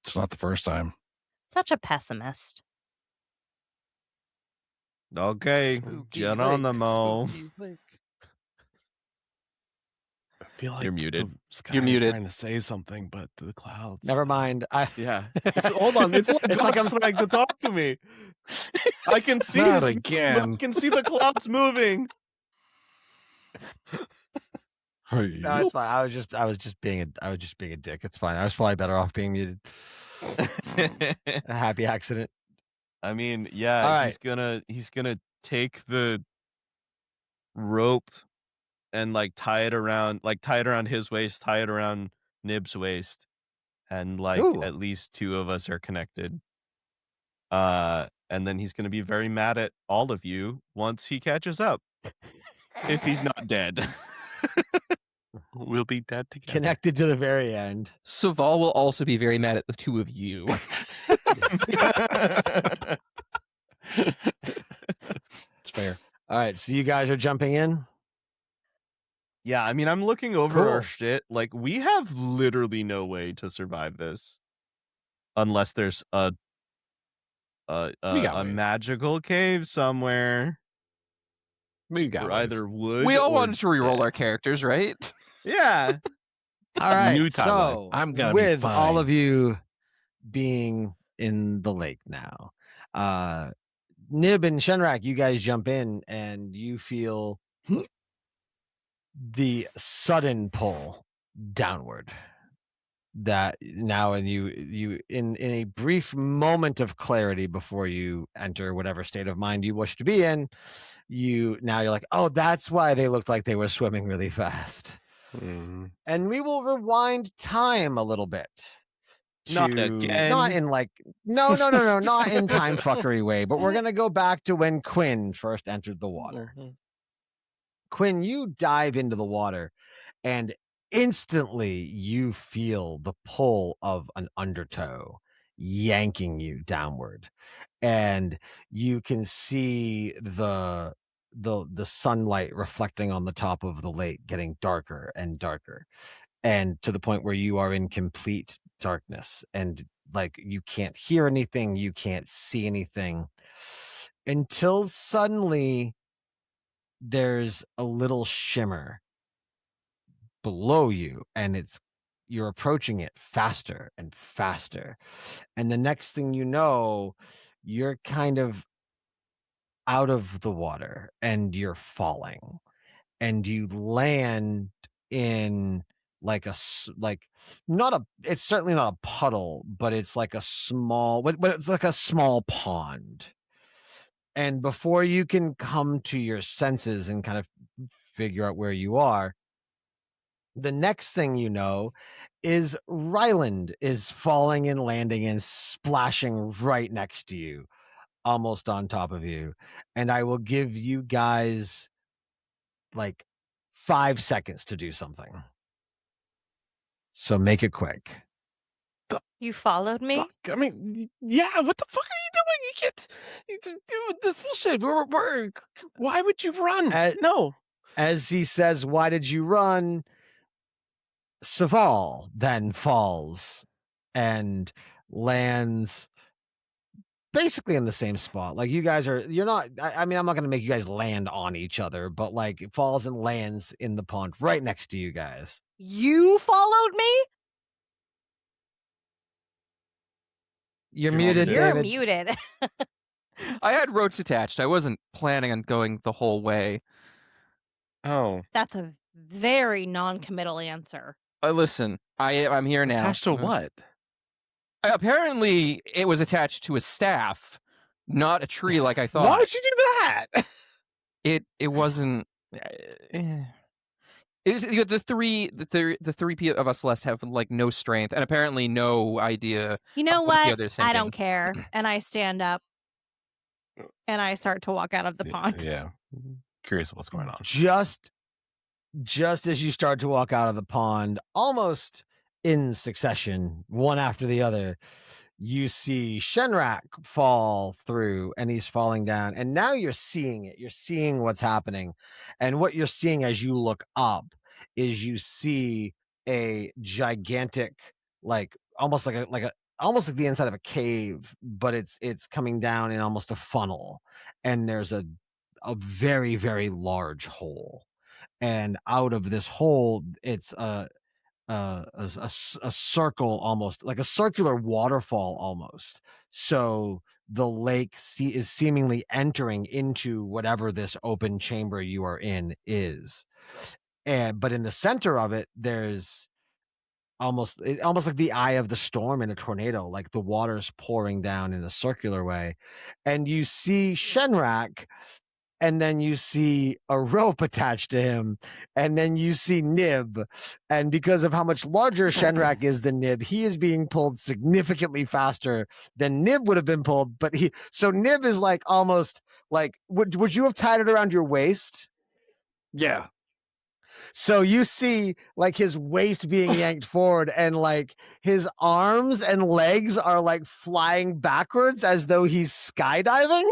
It's not the first time. Such a pessimist. Okay, Geronimo. I feel like You're muted. The sky You're is muted. trying to say something, but the clouds. Never mind. Yeah. Hold on. It's like It's like God's trying to talk to me. I can see Not his again. I can see the clouds moving. No, it's fine. I was just being a dick. It's fine. I was probably better off being muted. A happy accident. I mean, yeah, All he's gonna take the rope and tie it around his waist, tie it around Nib's waist, and Ooh. at least two of us are connected. And then he's gonna be very mad at all of you once he catches up. If he's not dead. We'll be dead together. Connected to the very end. Saval will also be very mad at the two of you. It's fair. All right, so you guys are jumping in. Yeah, I mean, I'm looking over our Cool. shit. We have literally no way to survive this unless there's a got ways. magical cave somewhere. We got Or ways. either wood. We all or wanted to re-roll death. our characters, right? Yeah. All right, New timeline. so I'm gonna be with fine. all of you being in the lake now, Nib and Shenrak, you guys jump in and you feel the sudden pull downward. That now, and you in a brief moment of clarity before you enter whatever state of mind you wish to be in, you're like, oh, that's why they looked like they were swimming really fast. Mhm. And we will rewind time a little bit. Not to- again. Not in no, not in time fuckery way, but we're gonna go back to when Quinn first entered the water. Quinn, you dive into the water and instantly you feel the pull of an undertow yanking you downward. And you can see the sunlight reflecting on the top of the lake getting darker and darker. And to the point where you are in complete darkness and you can't hear anything, you can't see anything until suddenly there's a little shimmer below you and you're approaching it faster and faster. And the next thing you know, you're kind of out of the water and you're falling and you land in it's certainly not a puddle, but it's like a small, but it's like a small pond. And before you can come to your senses and kind of figure out where you are, the next thing you know is Ryland is falling and landing and splashing right next to you, almost on top of you. And I will give you guys 5 seconds to do something. So make it quick. You followed me? Fuck. I mean, yeah. What the fuck are you doing? You can't do this bullshit. Why would you run? No. As he says, why did you run? Saval then falls and lands basically in the same spot. I'm not going to make you guys land on each other, but it falls and lands in the pond right next to you guys. You followed me? You're muted, You're David. muted. I had roach attached. I wasn't planning on going the whole way. Oh. That's a very non-committal answer. Listen, I'm here now. Attached to what? Apparently, it was attached to a staff, not a tree like I thought. Why would you do that? It wasn't. It was the three of us less have no strength and apparently no idea. You know what the what? other's I don't thinking. care. And I stand up and I start to walk out of the pond. Yeah. Curious what's going on. Just as you start to walk out of the pond, almost in succession, one after the other, you see Shenrak fall through, and he's falling down. And now you're seeing it. You're seeing what's happening. And what you're seeing as you look up is you see a gigantic, like almost like almost like the inside of a cave, but it's coming down in almost a funnel. And there's a very, very large hole. And out of this hole, it's a circle, almost like a circular waterfall almost. So the lake is seemingly entering into whatever this open chamber you are in is. But in the center of it, there's almost like the eye of the storm in a tornado, like the water's pouring down in a circular way. And you see Shenrak, and then you see a rope attached to him, and then you see Nib. And because of how much larger Shenrak is than Nib, he is being pulled significantly faster than Nib would have been pulled. But so Nib is like almost like, would you have tied it around your waist? Yeah. So you see like his waist being yanked forward, and like his arms and legs are like flying backwards as though he's skydiving.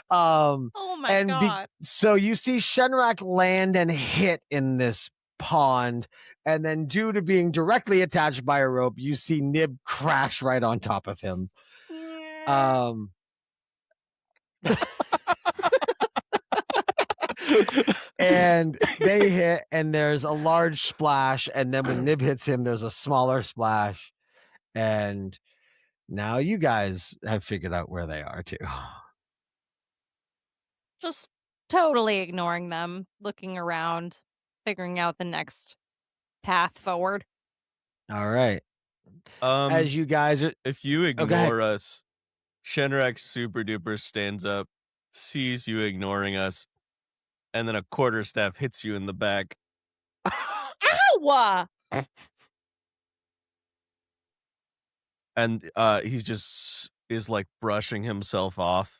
Oh my god. So you see Shenrak land and hit in this pond, and then due to being directly attached by a rope, you see Nib crash right on top of him. And they hit, and there's a large splash, and then when Nib hits him, there's a smaller splash. And now you guys have figured out where they are too. Just totally ignoring them, looking around, figuring out the next path forward. All right. As you guys are, If you go ahead. ignore us, Shenrak super duper stands up, sees you ignoring us, and then a quarterstaff hits you in the back. Ow! And he just is like brushing himself off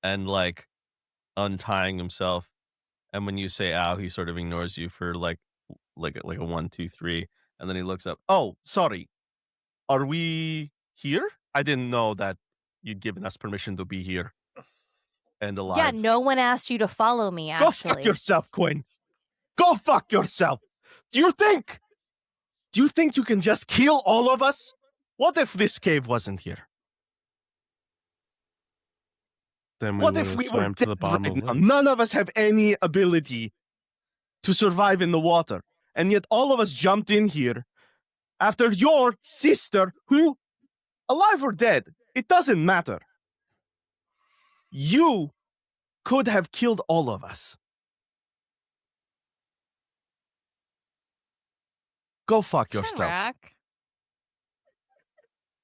and like untying himself. And when you say ow, he sort of ignores you for like a 1, 2, 3, and then he looks up. Oh, sorry. Are we here? I didn't know that you'd given us permission to be here and alive. Yeah, no one asked you to follow me, actually. Go fuck yourself, Quinn. Go fuck yourself. Do you think you can just kill all of us? What if this cave wasn't here? Then What would if have we were swam to the dead bottom right of now? the None of us have any ability to survive in the water. And yet all of us jumped in here after your sister, who, alive or dead, it doesn't matter. You could have killed all of us. Go fuck yourself. Shenrak,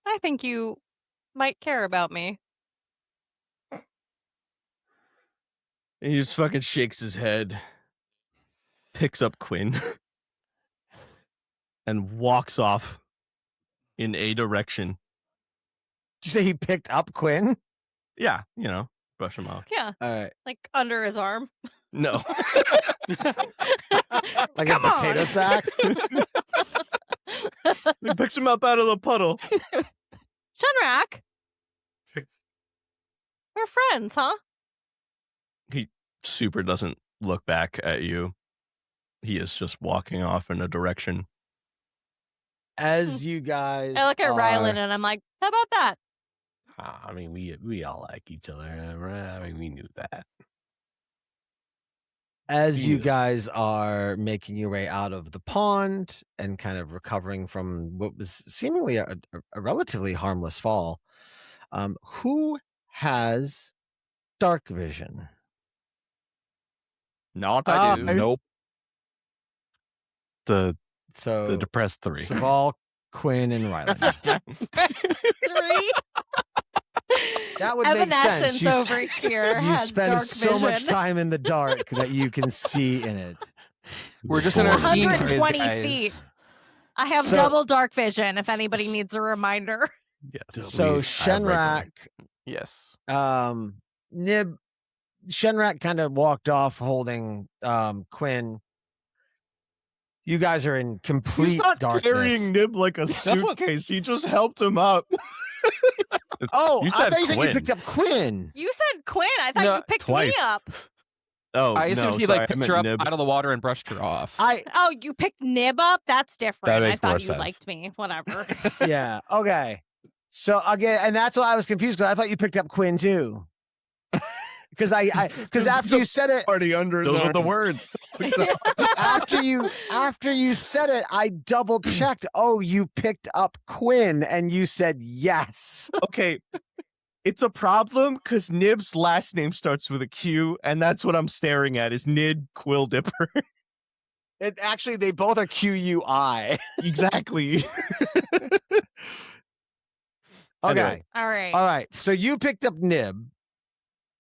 I think you might care about me. And he just fucking shakes his head, picks up Quinn, and walks off in a direction. Did you say he picked up Quinn? Yeah, brush him off. Yeah, All right. like under his arm. No. Like Come a potato on. sack? He picks him up out of the puddle. Shenrak, we're friends, huh? He super doesn't look back at you. He is just walking off in a direction. As you guys I look at are, Rylan and I'm like, how about that? I mean, we all like each other. I mean, we knew that. As you Yes. guys are making your way out of the pond and kind of recovering from what was seemingly a relatively harmless fall, who has dark vision? Not I do. Nope. The So depressed 3. Saval, Quinn, and Rylan. 3. That would make sense. Evanescence You, over here you has spend dark so vision. much time in the dark that you can see in it. We're just in our scene phase, 120 guys. feet. I have So- double dark vision if anybody needs a reminder. Yes. So we have regular- Shenrak, Yes. Nib, Shenrak kind of walked off holding Quinn. You guys are in complete He's not darkness. carrying Nib like a suitcase. He just helped him up. Oh, You I said thought you said you Quinn. picked up Quinn. You said Quinn. I thought No, you picked twice. me up. Oh, I assumed no, he sorry, like I picked meant her up Nib. out of the water and brushed her off. Oh, you picked Nib up? That's different. That I makes more thought you sense. liked me. Whatever. Yeah. Okay. So again, and that's why I was confused because I thought you picked up Quinn too. Because because after you said it, Already under his Those arm. are the words. after you said it, I double checked. Oh, you picked up Quinn, and you said yes. Okay. It's a problem because Nib's last name starts with a Q, and that's what I'm staring at is Nid Quill Dipper. It actually they both are QUI. Exactly. Okay. Anyway. All right. All right. So you picked up Nib,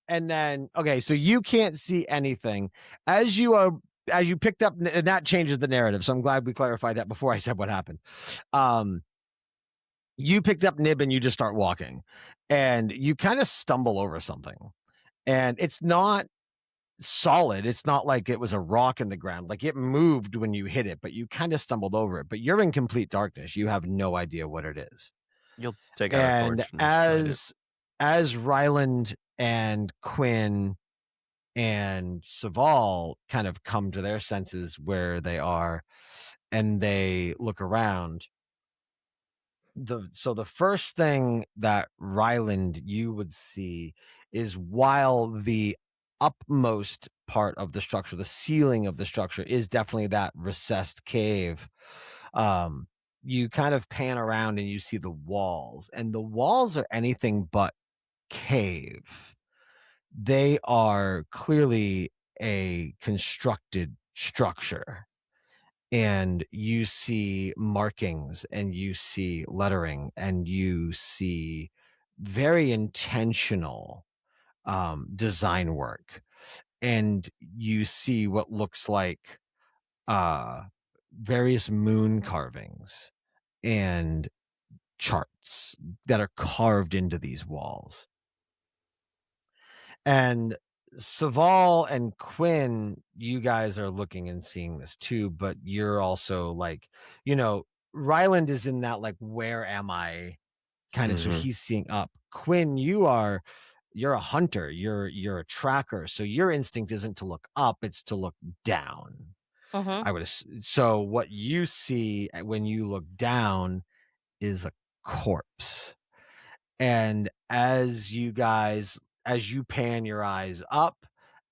and then okay, so you can't see anything as you picked up, and that changes the narrative. So I'm glad we clarified that before I said what happened. You picked up Nib and you just start walking, and you kind of stumble over something, and it's not solid. It's not like it was a rock in the ground. Like it moved when you hit it, but you kind of stumbled over it. But you're in complete darkness. You have no idea what it is. You'll take out a And torch. And light it. as Ryland and Quinn and Saval kind of come to their senses where they are, and they look around. So the first thing that Ryland you would see is while the upmost part of the structure, the ceiling of the structure, is definitely that recessed cave. You kind of pan around and you see the walls, and the walls are anything but cave. They are clearly a constructed structure. And you see markings, and you see lettering, and you see very intentional design work, and you see what looks like various moon carvings and charts that are carved into these walls. And Saval and Quinn, you guys are looking and seeing this too, but you're also like, Ryland is in that like, where am I kind of, so Mhm. he's seeing up. Quinn, you're a hunter, you're a tracker, so your instinct isn't to look up, it's to look down. Mhm. I would so what you see when you look down is a corpse. And as you pan your eyes up,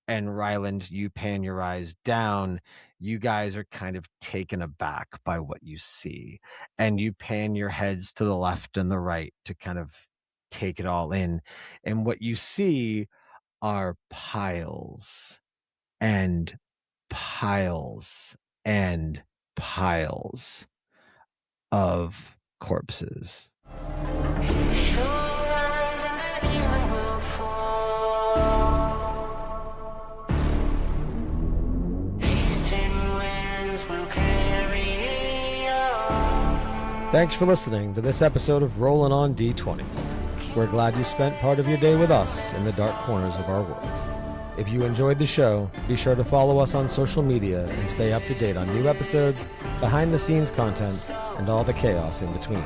and Ryland, you pan your eyes down, you guys are kind of taken aback by what you see. And you pan your heads to the left and the right to kind of take it all in. And what you see are piles and piles and piles of corpses. Thanks for listening to this episode of Rollin' on D20s. We're glad you spent part of your day with us in the dark corners of our world. If you enjoyed the show, be sure to follow us on social media and stay up to date on new episodes, behind-the-scenes content, and all the chaos in between.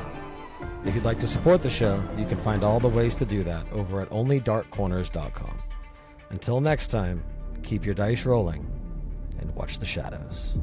If you'd like to support the show, you can find all the ways to do that over at onlydarkcorners.com. Until next time, keep your dice rolling and watch the shadows.